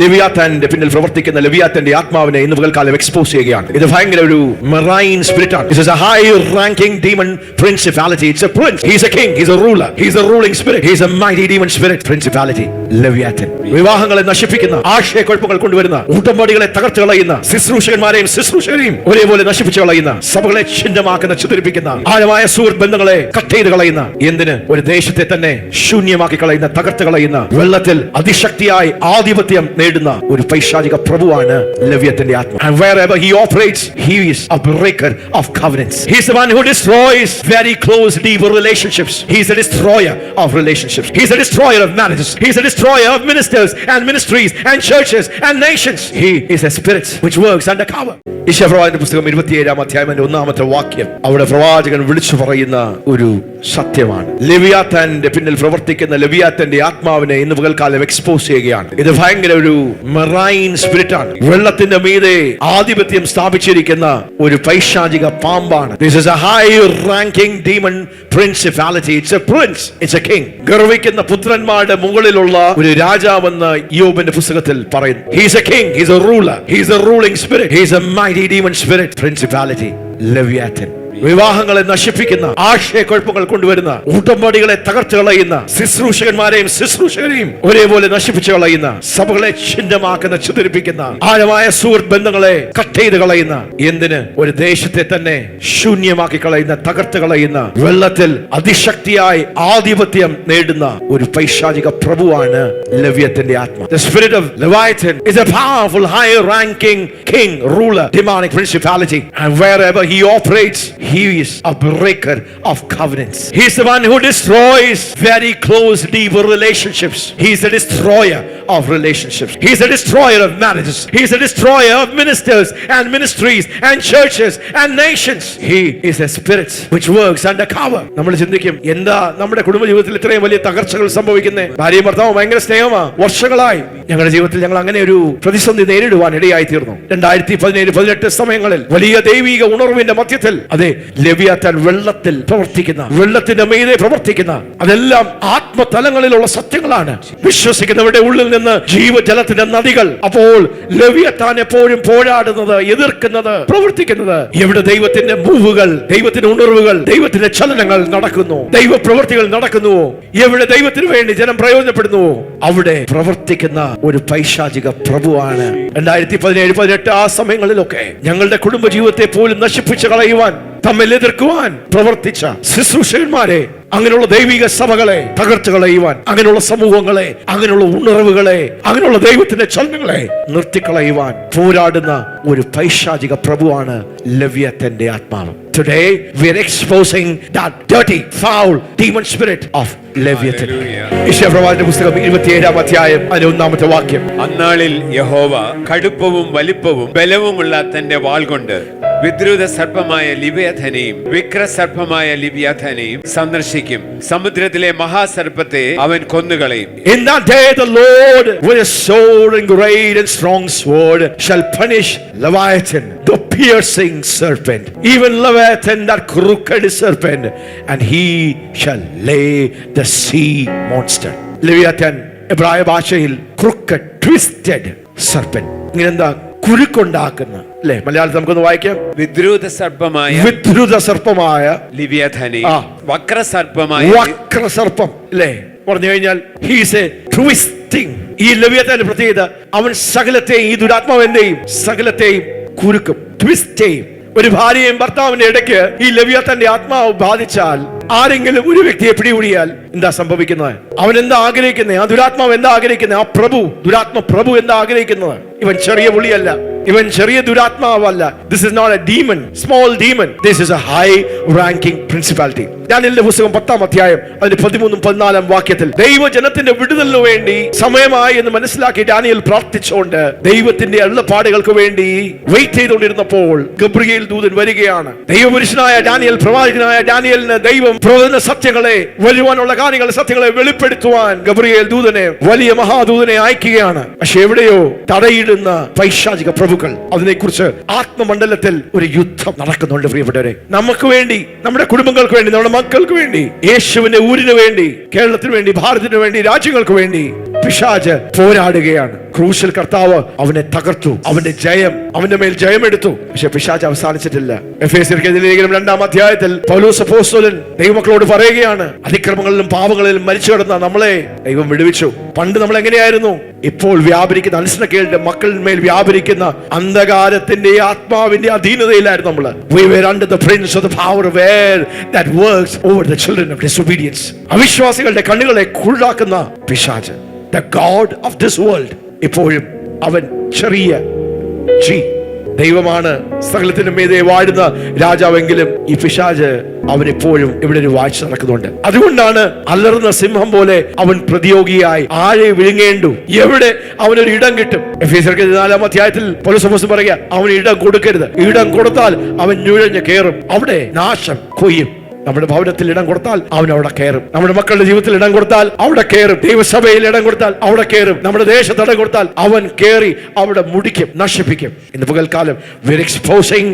ലെവിയാഥാന്റെ പിന്നിൽ പ്രവർത്തിക്കുന്ന ലെവിയാഥാന്റെ ആത്മാവിനെ ഇന്ന് പകൽക്കാലം എക്സ്പോസ് ചെയ്യുകയാണ്. ഇത് ഭയങ്കര ഒരു മെറൈൻ സ്പിരിറ്റ് ആണ്. This is a high ranking demon principality. It's a prince. He's a king. He's a ruler. He's a ruling spirit. He's a mighty demon spirit principality. ലെവിയാഥൻ വിവാഹങ്ങളെ നശിപ്പിക്കുന്ന, ആശയക്കുഴപ്പങ്ങൾ കൊണ്ടുവരുന്ന, ഉടമ്പടികളെ തകർത്ത് കളയുന്ന, ശുശ്രൂഷകന്മാരെയും ശുശ്രൂഷകരെയും ഒരേപോലെ നശിപ്പിച്ചു കളയുന്ന, സഭകളെ ഛിന്നമാക്കുന്ന, ചിതറിപ്പിക്കുന്ന, ആഴമായ സുഹൃത്ത് ബന്ധങ്ങളെ കട്ട് ചെയ്ത് കളയുന്ന, എന്തിന് ഒരു ദേശത്തെ തന്നെ ശൂന്യമാക്കി കളയുന്ന, തകർത്ത് കളയുന്ന, വെള്ളത്തിൽ അതിശക്തിയായി ആധിപത്യം നേടുന്ന ഒരു പൈശാചിക പ്രഭുവാണ് ലെവിയാഥന്റെ ആത്മ. And wherever he operates, he is a breaker of covenants. He is the one who destroys very close, deep relationships. He is a destroyer of relationships. He is a destroyer of marriages. He is a destroyer of ministers and ministries and churches and nations. He is a spirit which works undercover. യെശയ്യാപ്രവാചകന്റെ പുസ്തകം 27-ാം അധ്യായത്തിന്റെ 1-ാമത്തെ വാക്യം അവിടെ പ്രവാചകൻ വിളിച്ചു പറയുന്ന ഒരു സത്യമാണ്. ലെവിയാഥാന്റെ പിന്നിൽ പ്രവർത്തിക്കുന്ന ലെവിയാഥാന്റെ ആത്മാവിനെ ഇന്ന് പകൽക്കാലം എക്സ്പോസ് ചെയ്യുകയാണ്. ഇത് ഭയങ്കര ഒരു മെറൈൻ സ്പിരിറ്റ് ആണ്. വെള്ളത്തിന്റെ മീതെ ആധിപത്യം സ്ഥാപിച്ചിരിക്കുന്ന ഒരു പൈശാചിക പാമ്പാണ്. This is a high ranking demon principality. It's a prince. It's a king. ഗർവിക്കുന്ന പുത്രന്മാരുടെ മുകളിലുള്ള ഒരു രാജാവെന്ന് യോബിന്റെ പുസ്തകത്തിൽ പറയുന്നു. He is a king. He is a ruler. He is a ruling spirit. He is a mighty demon spirit principality. ലെവിയാഥൻ വിവാഹങ്ങളെ നശിപ്പിക്കുന്ന, ആശയക്കുഴപ്പങ്ങൾ കൊണ്ടുവരുന്ന, ഉടമ്പടികളെ തകർത്ത് കളയുന്ന, ശുശ്രൂഷകന്മാരെയും ശുശ്രൂഷകരെയും ഒരേപോലെ നശിപ്പിച്ചു കളയുന്ന, സഭകളെ ഛിന്നമാക്കുന്ന, ചിതറിപ്പിക്കുന്ന, ആഴമായ സുഹൃത്ത് ബന്ധങ്ങളെ കട്ട് ചെയ്ത് കളയുന്ന, എന്തിന് ഒരു ദേശത്തെ തന്നെ ശൂന്യമാക്കി കളയുന്ന, തകർത്ത് കളയുന്ന, വെള്ളത്തിൽ അതിശക്തിയായി ആധിപത്യം നേടുന്ന ഒരു പൈശാചിക പ്രഭുവാണ് ലെവിയാഥന്റെ ആത്മ. The spirit of Leviathan is a powerful, high-ranking king, ruler, demonic principality, and wherever he operates, he is a breaker of covenants. He is the one who destroys very close, deep relationships. He is a destroyer of relationships. He is a destroyer of marriages. He is a destroyer of ministers and ministries and churches and nations. He is a spirit which works undercover. നമ്മൾ ചിന്തിക്കും, എന്താ നമ്മുടെ കുടുംബ ജീവിതത്തിൽ ഇത്രയും വലിയ തകർച്ചകൾ സംഭവിക്കുന്നത്? ഭാര്യയും ഭർത്താവും ഭയങ്കര സ്നേഹമാണ്. വർഷങ്ങളായി ഞങ്ങളുടെ ജീവിതത്തിൽ ഞങ്ങൾ അങ്ങനെ ഒരു പ്രതിസന്ധി നേരിടുവാൻ ഇടയായി തീർന്നു. 2017-18 സമയങ്ങളിൽ വലിയ ദൈവിക ഉണർവിന്റെ മധ്യത്തിൽ അതെ ലെവിയാഥാൻ വെള്ളത്തിൽ പ്രവർത്തിക്കുന്ന, വെള്ളത്തിന്റെ മീതെ പ്രവർത്തിക്കുന്ന, അതെല്ലാം ആത്മതലങ്ങളിലുള്ള സത്യങ്ങളാണ്. വിശ്വസിക്കുന്നവരുടെ ഉള്ളിൽ നിന്ന് ജീവജലത്തിന്റെ നദികൾ. അപ്പോൾ ലെവിയാഥാൻ എപ്പോഴും പോരാടുന്നത്, എതിർക്കുന്നത്, പ്രവർത്തിക്കുന്നത് എവിടെ ദൈവത്തിന്റെ മൂവുകൾ, ദൈവത്തിന്റെ ഉണർവുകൾ, ദൈവത്തിന്റെ ചലനങ്ങൾ നടക്കുന്നു, ദൈവ പ്രവൃത്തികൾ നടക്കുന്നുവോ, എവിടെ ദൈവത്തിന് വേണ്ടി ജനം പ്രയോജനപ്പെടുന്നുവോ അവിടെ പ്രവർത്തിക്കുന്ന ഒരു പൈശാചിക പ്രഭുവാണ്. 2017-18 ആ സമയങ്ങളിലൊക്കെ ഞങ്ങളുടെ കുടുംബ ജീവിതത്തെ പോലും നശിപ്പിച്ചു കളയുവാൻ, തമ്മിൽ എതിർക്കുവാൻ പ്രവർത്തിച്ച ശുശ്രൂഷകന്മാരെ, അങ്ങനെയുള്ള ദൈവിക സഭകളെ തകർത്ത് കളയുവാൻ, അങ്ങനെയുള്ള സമൂഹങ്ങളെ, അങ്ങനെയുള്ള ഉണർവുകളെ, അങ്ങനെയുള്ള ദൈവത്തിന്റെ ചലനങ്ങളെ നിർത്തിക്കളയുവാൻ പോരാടുന്ന ഒരു പൈശാചിക പ്രഭുവാണ് ലെവിയാഥന്റെ ആത്മാവ്. Today we are exposing that dirty, foul demon spirit of Leviathan. യെശയ്യാപ്രവാചകന്റെ പുസ്തകം 27-ാം അധ്യായം 1-ാമത്തെ വാക്യം. അന്നാളിൽ യഹോവ കടുപ്പവും വലിപ്പവും ബലവുമുള്ള തന്റെ വാൾ കൊണ്ട് വിദ്രുത സർപ്പമായ ലിവ്യാഥനെയും വിക്രസർപ്പമായ ലിവ്യാഥനെയും സന്ദർശിക്കും. സമുദ്രത്തിലെ മഹാസർപ്പത്തെ അവൻ കൊന്നുകളയും. In that day the Lord with a sword and great and strong sword shall punish Leviathan, the piercing serpent, even Leviathan, that crooked serpent, and he shall lay the sea monster. Leviathan എബ്രായ ഭാഷയിൽ crooked, twisted serpent. ഇങ്ങനെന്താ കുരുക്കുണ്ടാക്കുന്ന, അല്ലേ? മലയാളത്തിൽ നമുക്കൊന്ന് വായിക്കാം. വിദ്രുത സർപ്പമായ ലിവ്യാഥനെയും വക്രസർപ്പം, അല്ലേ? പറഞ്ഞു കഴിഞ്ഞാൽ he is a twisting. ഈ ലെവിയാഥാന്റെ പ്രത്യേകത, അവൻ സകലത്തെയും, ഈ ദുരാത്മാവിന്റെയും സകലത്തെയും കുരുക്കും, ട്വിസ്റ്റ് ചെയ്യും. ഒരു ഭാര്യയും ഭർത്താവിന്റെ ഇടയ്ക്ക് ഈ ലെവിയാഥാന്റെ ആത്മാവ് ബാധിച്ചാൽ, ആരെങ്കിലും ഒരു വ്യക്തിയെ പിടികൂടിയാൽ എന്താ സംഭവിക്കുന്നത്? അവൻ എന്താ ആഗ്രഹിക്കുന്നത്? ആ ദുരാത്മാവ് എന്താ ആഗ്രഹിക്കുന്നത്? ആ പ്രഭു, ദുരാത്മ പ്രഭു എന്താ ആഗ്രഹിക്കുന്നത്? ഇവൻ ചെറിയ പുള്ളിയല്ല, ഇവൻ ചെറിയ ദുരാത്മാവല്ല. This is not a demon, small demon. This is a high ranking principality. ദാനിയേലിന്റെ പുസ്തകം 10-ാം അധ്യായം അതിന്റെ 13-14 വാക്യത്തിൽ ദൈവജനത്തിന്റെ വിടുതലിനു വേണ്ടി സമയമായി എന്ന് മനസ്സിലാക്കി ദാനിയേൽ പ്രാർത്ഥിച്ചുകൊണ്ട് ദൈവത്തിന്റെ അരുളപ്പാടുകൾക്ക് വേണ്ടി വെയിറ്റ് ചെയ്തുകൊണ്ടിരുന്നപ്പോൾ ഗബ്രിയേൽ ദൂതൻ വരികയാണ്. ദൈവപുരുഷനായ ദാനിയേൽ, പ്രവാചകനായ ദാനിയേലിന് ദൈവം പ്രവചന സത്യങ്ങളെ, വരുവാനുള്ള കാര്യങ്ങളെ, സത്യങ്ങളെ വെളിപ്പെടുത്തുവാൻ ഗബ്രിയേൽ ദൂതനെ, വലിയ മഹാദൂതനെ അയക്കുകയാണ്. പക്ഷെ എവിടെയോ തടയിടുന്ന പൈശാചിക പ്രഭുക്കൾ, അതിനെക്കുറിച്ച് ആത്മമണ്ഡലത്തിൽ ഒരു യുദ്ധം നടക്കുന്നുണ്ട്. പ്രിയപ്പെട്ടവരെ, നമുക്ക് വേണ്ടി, നമ്മുടെ കുടുംബങ്ങൾക്ക് വേണ്ടി, നമ്മുടെ മക്കൾക്ക് വേണ്ടി, യേശുവിന്റെ ഊരിന് വേണ്ടി, കേരളത്തിന് വേണ്ടി, ഭാരതത്തിന് വേണ്ടി, രാജ്യങ്ങൾക്ക് വേണ്ടി പിശാച് പോരാടുകയാണ്. ക്രൂശിൽ കർത്താവ് അവനെ തകർത്തു, അവന്റെ മേൽ ജയമെടുത്തു. പക്ഷെ പിശാച് അവസാനിച്ചിട്ടില്ല. എഫേസ്യർക്കെതിരെ ലേഖനം 2-ാം അധ്യായത്തിൽ പൗലോസ് അപ്പോസ്തലൻ ദൈവമക്കളോട് പറയുകയാണ്, അതിക്രമങ്ങളിലും പാപങ്ങളിലും മരിച്ചു കിടന്ന നമ്മളെ ദൈവം വിടുവിച്ചു. പണ്ട് നമ്മൾ എങ്ങനെയായിരുന്നു? ഇപ്പോൾ വ്യാപരിക്കുന്ന അൽസനക്കേടിന്റെ മക്കളിന്മേൽ വ്യാപരിക്കുന്ന അന്ധകാരത്തിന്റെ ആത്മാവിന്റെ അധീനതയിലായിരുന്നു നമ്മൾ. We were under the prince of the power of air that works over the children of disobedience. അവിശ്വാസികളുടെ കണ്ണുകളെ കുരുടാക്കുന്ന പിശാച്, the god of this world, ഇപ്പോഴും അവൻ ചെറിയ ദൈവമാണ്, സകലത്തിനും മീതെ വാഴുന്ന രാജാവെങ്കിലും ഈ പിശാച് അവനെപ്പോഴും ഇവിടെ ഒരു വാഴ്ച നടക്കുന്നുണ്ട്. അതുകൊണ്ടാണ് അലറുന്ന സിംഹം പോലെ അവൻ പ്രതിയോഗിയായി ആരെ വിഴുങ്ങേണ്ടു, എവിടെ അവനൊരു ഇടം കിട്ടും. എഫേസ്യർക്ക് 4-ാം അധ്യായത്തിൽ പൗലോസ് പറയുക, അവന് ഇടം കൊടുക്കരുത്. ഇടം കൊടുത്താൽ അവൻ നുഴഞ്ഞ് കയറും, അവിടെ നാശം കൊയ്യും. നമ്മുടെ ഭവനത്തിൽ ഇടം കൊടുത്താൽ അവൻ അവിടെ കയറും. നമ്മുടെ മക്കളുടെ ജീവിതത്തിൽ ഇടം കൊടുത്താൽ അവിടെ കയറും. ദൈവസഭയിൽ ഇടം കൊടുത്താൽ അവിടെ കയറും. നമ്മുടെ ദേശത്ത് ഇടം കൊടുത്താൽ അവൻ കയറി അവിടെ മുടിക്കും, നശിപ്പിക്കും. ഇന്ന് പകൽക്കാലം we are exposing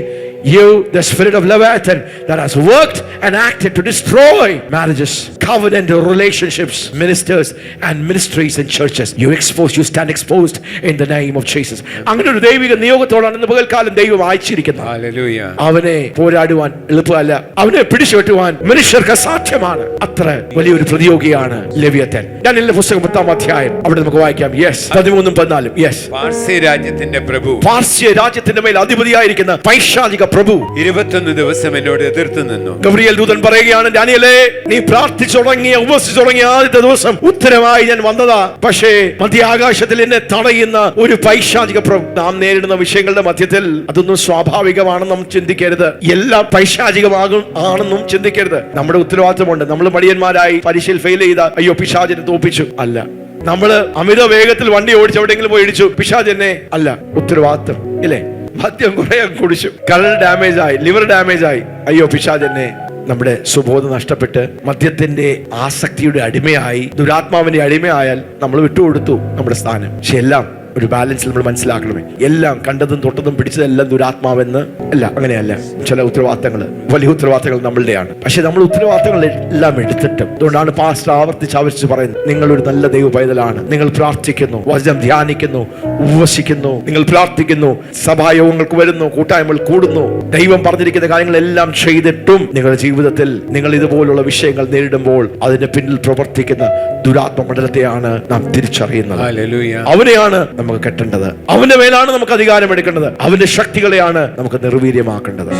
you, the spirit of Leviathan that has worked and acted to destroy marriages, covenant relationships, ministers and ministries and churches. You expose, you stand exposed in the name of Jesus. അങ്ങനെ ഒരു ദൈവിക നിയോഗത്തോടാണ് ഇന്ന് പകൽക്കാലം ദൈവം അയച്ചിരിക്കുന്നത്. Hallelujah. അവനെ പോരാടുവാൻ എളുപ്പമല്ല, അവനെ പിടിച്ചുകെട്ടുവാൻ മനുഷ്യർക്ക് അസാധ്യമാണ്. അത്ര വലിയൊരു പ്രതിയോഗിയാണ് ലെവിയത്തൻ. ഡാനിയേലിന്റെ പുസ്തകം 10-ാം അധ്യായം, അവിടെ നമുക്ക് വായിക്കാം. 13-14. പാർസ്യ രാജ്യത്തിന്റെ പ്രഭു, പാർസ്യ രാജ്യത്തിന്റെ മേൽ അധിപതിയായിരിക്കുന്ന പൈശാചിക പ്രഭു 21 ദിവസം എന്നോട് എതിർത്ത് നിന്നു. ഗബ്രിയേൽ ദൂതൻ പറയുകയാണ്, ഡാനിയേലേ, നീ പ്രാർത്ഥിച്ചു തുടങ്ങിയ ഉപവസിച്ചു തുടങ്ങിയ ആദ്യത്തെ ദിവസം ഉത്തരമായി ഞാൻ വന്നതാ. പക്ഷേ മധ്യാകാശത്തിൽ എന്നെ തടയുന്ന ഒരു പൈശാചിക പ്രഭു. നാം നേരിടുന്ന വിഷയങ്ങളുടെ മധ്യത്തിൽ അതൊന്നും സ്വാഭാവികമാണെന്നും ചിന്തിക്കരുത്, എല്ലാം പൈശാചികമാണെന്നും ചിന്തിക്കരുത്. നമ്മുടെ ഉത്തരവാദിത്തമുണ്ട്. നമ്മൾ മടിയന്മാരായി പരീക്ഷയിൽ ഫെയിൽ ചെയ്ത അയ്യോ പിശാചിനെ തോപ്പിച്ചു അല്ല. നമ്മള് അമിത വേഗത്തിൽ വണ്ടി ഓടിച്ച് എവിടെയെങ്കിലും പോയി ഇടിച്ചു, പിശാചിനെ അല്ല. ഉത്തരവാദിത്തം ഇല്ലേ? മദ്യം കുറെ കുടിച്ചു, കരൾ ഡാമേജ് ആയി, ലിവർ ഡാമേജ് ആയി, അയ്യോ പിശാചിനെ. നമ്മുടെ സുബോധം നഷ്ടപ്പെട്ട് മദ്യത്തിന്റെ ആസക്തിയുടെ അടിമയായി, ദുരാത്മാവിന്റെ അടിമയായാൽ നമ്മൾ വിട്ടുകൊടുത്തു നമ്മുടെ സ്ഥാനം. പക്ഷെ എല്ലാം ഒരു ബാലൻസിൽ നമ്മൾ മനസ്സിലാക്കണമേ. എല്ലാം കണ്ടതും തൊട്ടതും പിടിച്ചതെല്ലാം ദുരാത്മാവെന്ന് അല്ല, അങ്ങനെയല്ല. ചില ഉത്തരവാദിത്തങ്ങൾ, വലിയ ഉത്തരവാദിത്തങ്ങൾ നമ്മളുടെയാണ്. പക്ഷെ നമ്മൾ ഉത്തരവാദിത്തങ്ങൾ എല്ലാം എടുത്തിട്ടും, അതുകൊണ്ടാണ് പാസ്റ്റർ ആവർത്തിച്ച് പറയുന്നത്, നിങ്ങൾ ഒരു നല്ല ദൈവ പൈതലാണ്. നിങ്ങൾ പ്രാർത്ഥിക്കുന്നു, വചനം ധ്യാനിക്കുന്നു, ഉപവസിക്കുന്നു, നിങ്ങൾ പ്രാർത്ഥിക്കുന്നു, സഭായോഗങ്ങൾക്ക് വരുന്നു, കൂട്ടായ്മകൾ കൂടുന്നു, ദൈവം പറഞ്ഞിരിക്കുന്ന കാര്യങ്ങളെല്ലാം ചെയ്തിട്ടും നിങ്ങളുടെ ജീവിതത്തിൽ നിങ്ങൾ ഇതുപോലുള്ള വിഷയങ്ങൾ നേരിടുമ്പോൾ അതിന്റെ പിന്നിൽ പ്രവർത്തിക്കുന്ന ദുരാത്മ മണ്ഡലത്തെയാണ് നാം തിരിച്ചറിയുന്നത്. അവനെയാണ് നമുക്ക് കെട്ടേണ്ടത്, അവന്റെ മേലാണ് നമുക്ക് അധികാരം എടുക്കേണ്ടത്, അവന്റെ ശക്തികളെയാണ് നമുക്ക് നിർവീര്യമാക്കേണ്ടത്.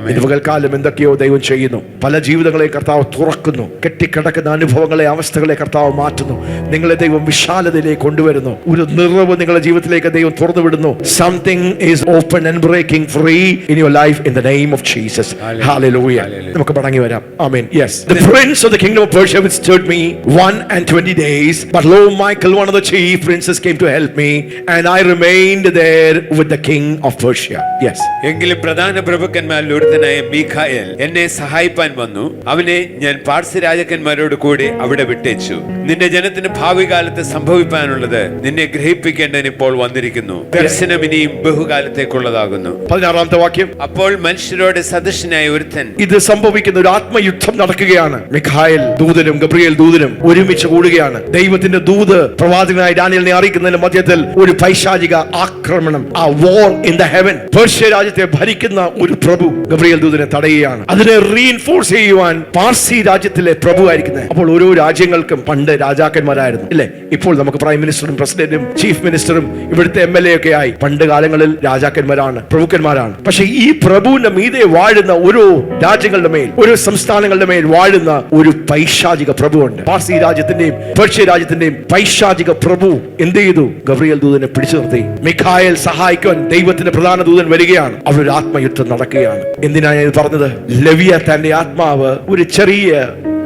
ഇന്ന് പകൽക്കാലം എന്തൊക്കെയോ ദൈവം ചെയ്യുന്നു. പല ജീവിതങ്ങളെ കർത്താവ് തുറക്കുന്നു, കെട്ടിക്കിടക്കുന്ന അനുഭവങ്ങളെ, അവസ്ഥകളെ കർത്താവ് മാറ്റുന്നു. നിങ്ങളെ ദൈവം വിശാലതയിലേക്ക് കൊണ്ടുവരുന്നു. ഒരു നിറവ് നിങ്ങളുടെ ജീവിതത്തിലേക്ക് ദൈവം തുറന്നു വിടുന്നു. Something is open and breaking free in your life in the name of Jesus. Hallelujah. നമുക്ക് മടങ്ങി വരാം. Amen. Yes. The prince of the kingdom of Persia withstood me 120 days, but lo, Michael, one of the chief princes, came to help me, and I remained there with the king of Persia. Yes. എങ്കിലും പ്രധാന പ്രഭുക്കന്മാരിൽ ഒരുത്തനായ മീഖായേൽ എന്നെ സഹായിപ്പാൻ വന്നു. അവനെ ഞാൻ പാർസ്യ രാജാക്കന്മാരോട് കൂടി അവിടെ വിട്ടേച്ചു. നിന്റെ ജനത്തിന് ഭാവി കാലത്ത് സംഭവിപ്പാനുള്ളത് നിന്നെ ഗ്രഹിപ്പിക്കേണ്ടതിന് ഇപ്പോൾ വന്നിരിക്കുന്നു. ദർശനം ഇനിയും ബഹുകാലത്തേക്കുള്ളതാകുന്നു. 16-ാമത്തെ വാക്യം. അപ്പോൾ മനുഷ്യരോട് സദൃശനായ ഒരുത്തൻ, ഇത് സംഭവിക്കുന്ന ഒരു ആത്മയുദ്ധം നടക്കുകയാണ്. മിഖായേൽ ദൂതനും ഗബ്രിയേൽ ദൂതനും ഒരുമിച്ച് കൂടുകയാണ്. ദൈവത്തിന്റെ ദൂത് പ്രവാചകനായ ഡാനിയേലിനെ അറിയിക്കുന്നതിന്റെ മധ്യത്തിൽ ഒരു പൈശാചിക ആക്രമണം, ആ വാർ ഇൻ ദ ഹെവൻ. പേർഷ്യ രാജ്യത്തെ ഭരിക്കുന്ന ഒരു പ്രഭു ഗബ്രിയേൽ ദൂതനെ തടയുകയാണ്. അതിനെ റീഇൻഫോഴ്സ് ചെയ്യുവാൻ പാർസി രാജ്യത്തിലെ പ്രഭു ആയിരിക്കുന്നത്. അപ്പോൾ ഓരോ രാജ്യങ്ങൾക്കും പണ്ട് രാജാക്കന്മാരായിരുന്നു, ഇല്ലേ? ഇപ്പോൾ നമുക്ക് പ്രൈം മിനിസ്റ്ററും പ്രസിഡന്റും ചീഫ് മിനിസ്റ്ററും ഇവിടുത്തെ MLA ഒക്കെ ആയി. പണ്ട് കാലങ്ങളിൽ രാജാക്കന്മാരാണ്, പ്രഭുക്കന്മാരാണ്. പക്ഷെ ഈ പ്രഭുവിന്റെ മീതെ വാഴുന്ന ഓരോ രാജ്യങ്ങളുടെ മേൽ, ഓരോ സംസ്ഥാനങ്ങളുടെ മേൽ വാഴുന്ന ഒരു പൈശാചിക പ്രഭുവുണ്ട്. പാർസി രാജ്യത്തിന്റെയും പേർഷ്യ രാജ്യത്തിന്റെയും പൈശാചിക പ്രഭു എന്ത് ചെയ്തു? ഗബ്രിയേൽ ദൂതനെ പിടിച്ചു നിർത്തി. മിഖായേൽ സഹായിക്കാൻ ദൈവത്തിന്റെ പ്രധാന ദൂതൻ വരികയാണ്. അവിടെ ഒരു ആത്മയുദ്ധം നടക്കുകയാണ്. എന്തിനാണ് ഞാൻ പറഞ്ഞത്? ലെവിയാഥാന്റെ ആത്മാവ് ഒരു ചെറിയ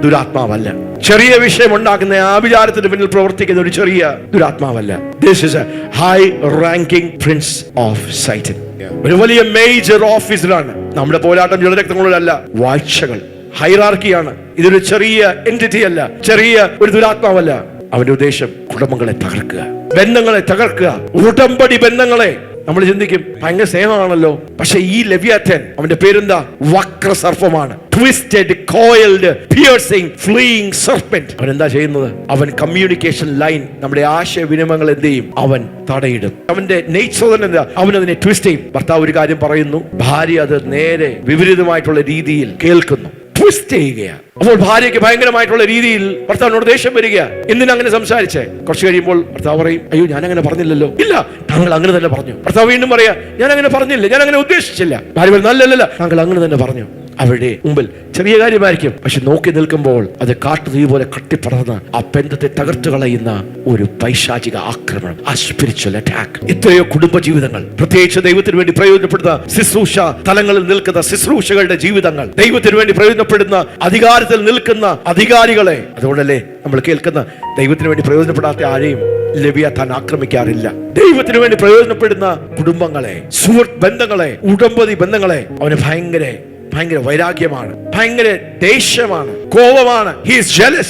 ദുരാത്മാവല്ല, ചെറിയ വിഷയം ഉണ്ടാക്കുന്ന ആഭിചാരത്തിന് പിന്നിൽ പ്രവർത്തിക്കുന്ന ഒരു ചെറിയ ദുരാത്മാവല്ല. This is a high ranking prince of Satan. ഒരു വലിയ മേജർ ഓഫീസറാണ്. നമ്മുടെ പോരാട്ടം ജലരക്തങ്ങളോടല്ല, വാഴ്ചകൾ, ഹൈറാർക്കിയാണ്. ഇതൊരു ചെറിയ എൻറ്റിറ്റി അല്ല, ചെറിയ ഒരു ദുരാത്മാവല്ല. അവന്റെ ഉദ്ദേശം കുടുംബങ്ങളെ തകർക്കുക, ബന്ധങ്ങളെ തകർക്കുക, ഉടമ്പടി ബന്ധങ്ങളെ നമ്മൾ ചിന്തിക്കും ഭയങ്കര സ്നേഹമാണല്ലോ. പക്ഷെ ഈ ലെവിയാഥൻ, അവന്റെ പേരെന്താ? വക്രസർപ്പമാണ്. Twisted, coiled, piercing, fleeing serpent. അവൻ എന്താ ചെയ്യുന്നത്? അവൻ കമ്മ്യൂണിക്കേഷൻ ലൈൻ, നമ്മുടെ ആശയവിനിമയങ്ങൾ എന്ത് ചെയ്യും? അവൻ തടയിടും. അവന്റെ നേച്ചർ തന്നെ എന്താ? അവൻ അതിനെ ട്വിസ്റ്റ് ചെയ്യും. ഭർത്താവ് ഒരു കാര്യം പറയുന്നു, ഭാര്യ അത് നേരെ വിപരീതമായിട്ടുള്ള രീതിയിൽ കേൾക്കുന്നു, ട്വിസ്റ്റ് ചെയ്യുകയാണ്. അപ്പോൾ ഭാര്യയ്ക്ക് ഭയങ്കരമായിട്ടുള്ള രീതിയിൽ ഭർത്താവിനോട് ദേഷ്യം വരിക. എന്തിനങ്ങനെ സംസാരിച്ചേ? കുറച്ച് കഴിയുമ്പോൾ ഭർത്താവ് പറയും, അയ്യോ ഞാൻ അങ്ങനെ പറഞ്ഞില്ലല്ലോ. ഇല്ല, താങ്കൾ അങ്ങനെ തന്നെ പറഞ്ഞു. ഭർത്താവ് വീണ്ടും പറയാ, ഞാൻ അങ്ങനെ പറഞ്ഞില്ല, ഞാൻ അങ്ങനെ ഉദ്ദേശിച്ചില്ല. ഭാര്യ പറഞ്ഞു, അല്ലല്ല, താങ്കൾ അങ്ങനെ തന്നെ പറഞ്ഞു. അവരുടെ മുമ്പിൽ ചെറിയ കാര്യമായിരിക്കും, പക്ഷെ നോക്കി നിൽക്കുമ്പോൾ അത് കാട്ടുതീ പോലെ കട്ടിപ്പടർന്ന് ആ ബന്ധത്തെ തകർത്തു കളയുന്ന ഒരു പൈശാചിക ആക്രമണം, ആ സ്പിരിച്വൽ അറ്റാക്ക്. എത്രയോ കുടുംബജീവിതങ്ങൾ, പ്രത്യേകിച്ച് ദൈവത്തിന് വേണ്ടി പ്രയോജനപ്പെടുന്ന ശുശ്രൂഷ തലങ്ങളിൽ നിൽക്കുന്ന ശുശ്രൂഷകളുടെ ജീവിതങ്ങൾ, ദൈവത്തിന് വേണ്ടി പ്രയോജനപ്പെടുന്ന അധികാരത്തിൽ നിൽക്കുന്ന അധികാരികളെ, അതുകൊണ്ടല്ലേ നമ്മൾ കേൾക്കുന്ന ദൈവത്തിന് വേണ്ടി പ്രയോജനപ്പെടാത്ത ആരെയും ലെവിയാഥാൻ ആക്രമിക്കാറില്ല. ദൈവത്തിന് വേണ്ടി പ്രയോജനപ്പെടുന്ന കുടുംബങ്ങളെ, സുഹൃത്ത് ബന്ധങ്ങളെ, ഉടമ്പതി ബന്ധങ്ങളെ അവന് ഭയങ്കര വൈരാഗ്യമാണ്, ഭയങ്കര ദേഷ്യമാണ്, കോപമാണ്. He is jealous.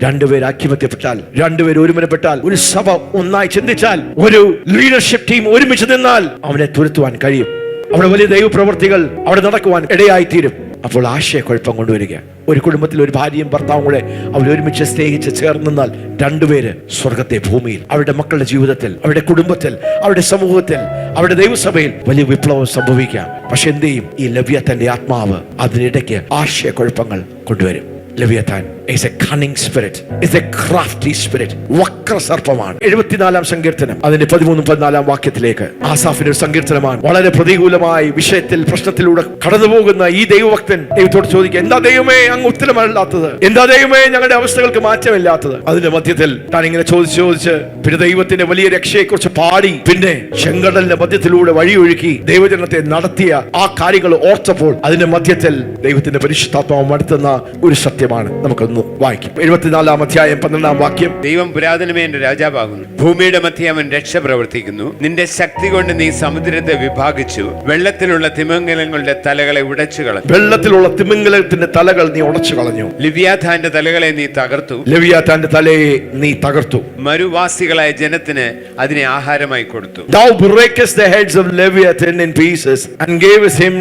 രണ്ടുപേർ ഐക്യമത്യപ്പെട്ടാൽ, രണ്ടുപേർ ഒരുമനപ്പെട്ടാൽ, ഒരു സഭ ഒന്നായി ചിന്തിച്ചാൽ, ഒരു ലീഡർഷിപ്പ് ടീം ഒരുമിച്ച് നിന്നാൽ അവനെ തുരത്തുവാൻ കഴിയും. അവിടെ വലിയ ദൈവപ്രവർത്തികൾ അവിടെ നടക്കുവാൻ ഇടയായിത്തീരും. അപ്പോൾ ആശയക്കുഴപ്പം കൊണ്ടുവരിക. ഒരു കുടുംബത്തിൽ ഒരു ഭാര്യയും ഭർത്താവും കൂടെ അവർ ഒരുമിച്ച് സ്നേഹിച്ച് ചേർന്ന് നിന്നാൽ രണ്ടുപേര് സ്വർഗത്തെ ഭൂമിയിൽ, അവരുടെ മക്കളുടെ ജീവിതത്തിൽ, അവരുടെ കുടുംബത്തിൽ, അവരുടെ സമൂഹത്തിൽ, അവരുടെ ദൈവസഭയിൽ വലിയ വിപ്ലവം സംഭവിക്കാം. പക്ഷെ എന്ത് ചെയ്യും? ഈ ലെവിയാഥാന്റെ ആത്മാവ് അതിനിടയ്ക്ക് ആശയക്കുഴപ്പങ്ങൾ കൊണ്ടുവരും. ലെവിയാഥാൻ is a cunning spirit, is a crafty spirit. വക്രസർപ്പമാണ്. 74-ാം സങ്കീർത്തനം അതിന്റെ 13-14 വാക്യത്തിലേക്ക് ആസാഫിന്റെ ഒരു സങ്കീർത്തനമാണ്. വളരെ പ്രതികൂലമായി വിഷയത്തിൽ, പ്രശ്നത്തിലൂടെ കടന്നുപോകുന്ന ഈ ദൈവഭക്തൻ ദൈവത്തോട് ചോദിക്കുക, എന്താ ദൈവമേ അങ്ങ് ഉത്തരമല്ലാത്തത്? എന്താ ദൈവമേ ഞങ്ങളുടെ അവസ്ഥകൾക്ക് മാറ്റമില്ലാത്തത്? അതിന്റെ മധ്യത്തിൽ താൻ ഇങ്ങനെ ചോദിച്ച് പിന്നെ ദൈവത്തിന്റെ വലിയ രക്ഷയെ കുറിച്ച് പാടി, പിന്നെ ചെങ്കടലിന്റെ മധ്യത്തിലൂടെ വഴിയൊഴുക്കി ദൈവജനത്തെ നടത്തിയ ആ കാര്യങ്ങൾ ഓർത്തപ്പോൾ അതിന്റെ മധ്യത്തിൽ ദൈവത്തിന്റെ പരിശുദ്ധാത്മാവ് നടത്തുന്ന ഒരു സത്യമാണ്. നമുക്കൊന്ന് വായിക്കും. 74-ാം അധ്യായം 12-ാം വാക്യം. ദൈവം പുരാതനമേ എന്റെ രാജാവാകുന്നു, ഭൂമിയുടെ മധ്യേ അവൻ രക്ഷ പ്രവർത്തിക്കുന്നു. നിന്റെ ശക്തി കൊണ്ട് നീ സമുദ്രത്തെ വിഭാഗിച്ചു, വെള്ളത്തിലുള്ള തിമിംഗലങ്ങളുടെ തലകളെ ഉടച്ചു കളഞ്ഞു. വെള്ളത്തിലുള്ള തിമിംഗലത്തിന്റെ തലകൾ നീ ഉടച്ചു കളഞ്ഞു. ലിവ്യാഥാന്റെ തലകളെ നീ തകർത്തു. ലെവിയാഥാന്റെ തലയെ നീ തകർത്തു. മരുവാസികളായ ജനത്തിന് അതിനെ ആഹാരമായി കൊടുത്തു. Thou breakest the heads of Leviathan in pieces and gavest him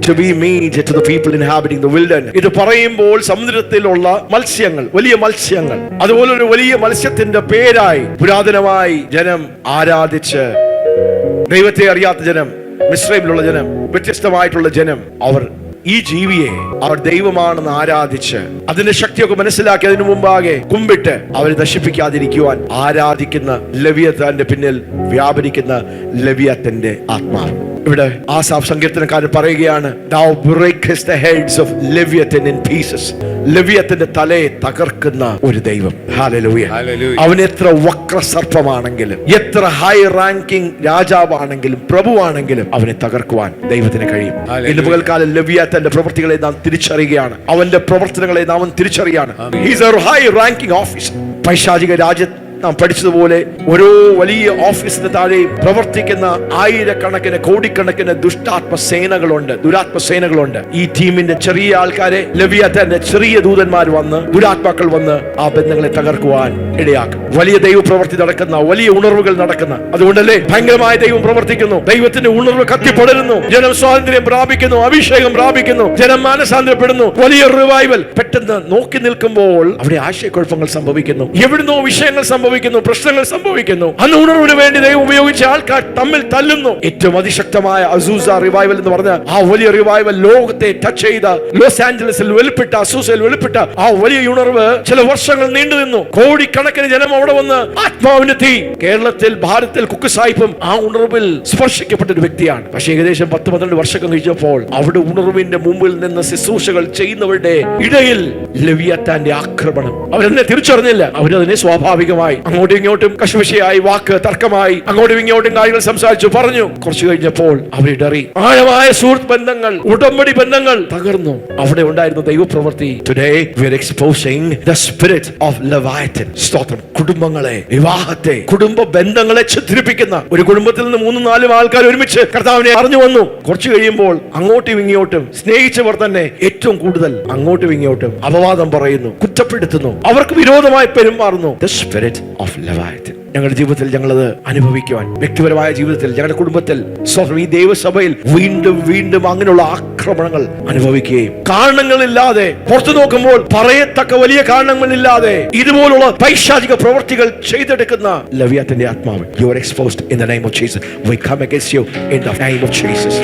to be meat to the people inhabiting the wilderness. ഇത് പറയുമ്പോൾ സമുദ്രത്തിലുള്ള മത്സ്യങ്ങൾ, വലിയ മത്സ്യങ്ങൾ, അതുപോലെ ഒരു വലിയ മത്സ്യത്തിന്റെ പേരായി പുരാതനമായി ജനം ആരാധിച്ച്, ദൈവത്തെ അറിയാത്ത ജനം, മിസ്രൈമിലുള്ള ജനം, വ്യത്യസ്തമായിട്ടുള്ള ജനം, അവർ ഈ ജീവിയെ അവർ ദൈവമാണെന്ന് ആരാധിച്ച് അതിന്റെ ശക്തിയൊക്കെ മനസ്സിലാക്കി അതിനു മുമ്പാകെ കുമ്പിട്ട് അവരെ നശിപ്പിക്കാതിരിക്കുവാൻ ആരാധിക്കുന്ന ലെവിയാഥാന്റെ പിന്നിൽ വ്യാപരിക്കുന്ന ലെവിയാഥാന്റെ ആത്മാവ്. ഇവിടെ ആസാഫ് സങ്കീർത്തനക്കാരൻ പറയുകയാണ്, Thou breakest the heads of Leviathan in pieces. ലെവിയാഥാന്റെ തലയെ തകർക്കുന്ന ഒരു ദൈവം. ഹല്ലേലൂയ. അവൻ എത്ര വക്രസർപ്പമാണെങ്കിലും, എത്ര ഹൈ റാങ്കിങ് രാജാവാണെങ്കിലും, പ്രഭുവാണെങ്കിലും അവനെ തകർക്കുവാൻ ദൈവത്തിന് കഴിയും. ഇന്ന് പകൽക്കാലം ലെവിയാഥാന്റെ പ്രവൃത്തികളെ നാം തിരിച്ചറിയുകയാണ്, അവന്റെ പ്രവർത്തനങ്ങളെ നാം തിരിച്ചറിയാണ്. He is a high ranking officer. പൈശാചിക രാജ്യത്ത് നാം പഠിച്ചതുപോലെ ഓരോ വലിയ ഓഫീസിന് താഴെ പ്രവർത്തിക്കുന്ന ആയിരക്കണക്കിന്, കോടിക്കണക്കിന് ദുഷ്ടാത്മസേനകളുണ്ട്, ദുരാത്മസേനകളുണ്ട്. ഈ ടീമിന്റെ ചെറിയ ആൾക്കാരെ ലെവിയാഥാന്റെ ചെറിയ ദൂതന്മാർ വന്ന്, ദുരാത്മാക്കൾ വന്ന് ആ ബന്ധങ്ങളെ തകർക്കുവാൻ ഇടയാക്കും. വലിയ ദൈവപ്രവൃത്തി നടക്കുന്ന, വലിയ ഉണർവുകൾ നടക്കുന്ന, അതുകൊണ്ടല്ലേ ഭയങ്കരമായ ദൈവം പ്രവർത്തിക്കുന്നു. ദൈവത്തിന്റെ ഉണർവ് കത്തിപ്പടരുന്നു, ജനം സ്വാതന്ത്ര്യം പ്രാപിക്കുന്നു, അഭിഷേകം പ്രാപിക്കുന്നു, ജനം മാനസാന്തരപ്പെടുന്നു, വലിയ റിവൈവൽ. പെട്ടെന്ന് നോക്കി നിൽക്കുമ്പോൾ അവിടെ ആശയക്കുഴപ്പങ്ങൾ സംഭവിക്കുന്നു, എവിടുന്നോ വിഷയങ്ങൾ സംഭവിക്കുന്നു, പ്രശ്നങ്ങൾ സംഭവിക്കുന്നു. അന്ന് ഉണർവിന് വേണ്ടി ദൈവം ഉപയോഗിച്ച ആൾക്കാർ തമ്മിൽ തല്ലുന്നു. ഏറ്റവും അതിശക്തമായ അസൂസ റിവൈവൽ എന്ന് പറഞ്ഞ ആ വലിയ റിവൈവൽ ലോകത്തെ ടച്ച് ചെയ്ത, ലോസ് ആഞ്ചലസിൽ വെളിപ്പെട്ട, അസൂസയിൽ വെളിപ്പെട്ട ആ വലിയ ഉണർവ് ചില വർഷങ്ങൾ നീണ്ടു നിന്നു. കോടിക്കണക്കിന് ജനം അവിടെ വന്ന് ആത്മാവിന്റെ തീ. കേരളത്തിൽ, ഭാരതത്തിൽ കുക്കുസായിപ്പും ആ ഉണർവിൽ സ്പർശിക്കപ്പെട്ട ഒരു വ്യക്തിയാണ്. പക്ഷേ ഏകദേശം 10-12 വർഷം കഴിഞ്ഞപ്പോൾ അവിടെ ഉണർവിന്റെ മുമ്പിൽ നിന്ന് ശുശ്രൂഷകൾ ചെയ്യുന്നവരുടെ ഇടയിൽ ലെവിയാഥാന്റെ ആക്രമണം. അവരതിനെ തിരിച്ചറിഞ്ഞില്ല. അവരതിനെ സ്വാഭാവികമായി അങ്ങോട്ടും ഇങ്ങോട്ടും കശുവശയായി, വാക്ക് തർക്കമായി, അങ്ങോട്ടും ഇങ്ങോട്ടും കാര്യങ്ങൾ സംസാരിച്ചു പറഞ്ഞു. കുറച്ചു കഴിഞ്ഞപ്പോൾ അവരിടറി. ആഴമായ സുഹൃത്ത് ബന്ധങ്ങൾ, ഉടമ്പടി ബന്ധങ്ങൾ തകർന്നു. അവിടെ ഉണ്ടായിരുന്ന ദൈവപ്രവൃത്തി. Today we are exposing the spirit of Leviathan. സ്തോത്രം. കുടുംബങ്ങളെ, വിവാഹത്തെ, കുടുംബ ബന്ധങ്ങളെ ഛിദ്രിപ്പിക്കുന്ന ഒരു കുടുംബത്തിൽ നിന്ന് 3-4 ആൾക്കാർ ഒരുമിച്ച് കർത്താവിനെ അറിഞ്ഞു വന്നു. കുറച്ചു കഴിയുമ്പോൾ അങ്ങോട്ടും ഇങ്ങോട്ടും സ്നേഹിച്ചവർ തന്നെ ഏറ്റവും കൂടുതൽ അങ്ങോട്ടും ഇങ്ങോട്ടും അപവാദം പറയുന്നു, കുറ്റപ്പെടുത്തുന്നു, അവർക്ക് വിരോധമായി പെരുമാറുന്നു. The spirit of Leviathan. ഞങ്ങളുടെ ജീവിതത്തിൽ ഞങ്ങളത് അനുഭവിക്കുവാൻ, വ്യക്തിപരമായ ജീവിതത്തിൽ, ഞങ്ങളുടെ കുടുംബത്തിൽ, ഈ ദൈവസഭയിൽ വീണ്ടും വീണ്ടും അങ്ങനെയുള്ള ആക്രമണങ്ങൾ അനുഭവിക്കുകയും, കാരണങ്ങളില്ലാതെ, പുറത്തു നോക്കുമ്പോൾ പറയത്തക്ക വലിയ കാരണങ്ങളില്ലാതെ ഇതുപോലുള്ള പൈശാചിക പ്രവൃത്തികൾ ചെയ്തെടുക്കുന്ന ലവ്യാത്തിന്റെ ആത്മാവ്, you are exposed in the name of Jesus. We come against you in the name of Jesus.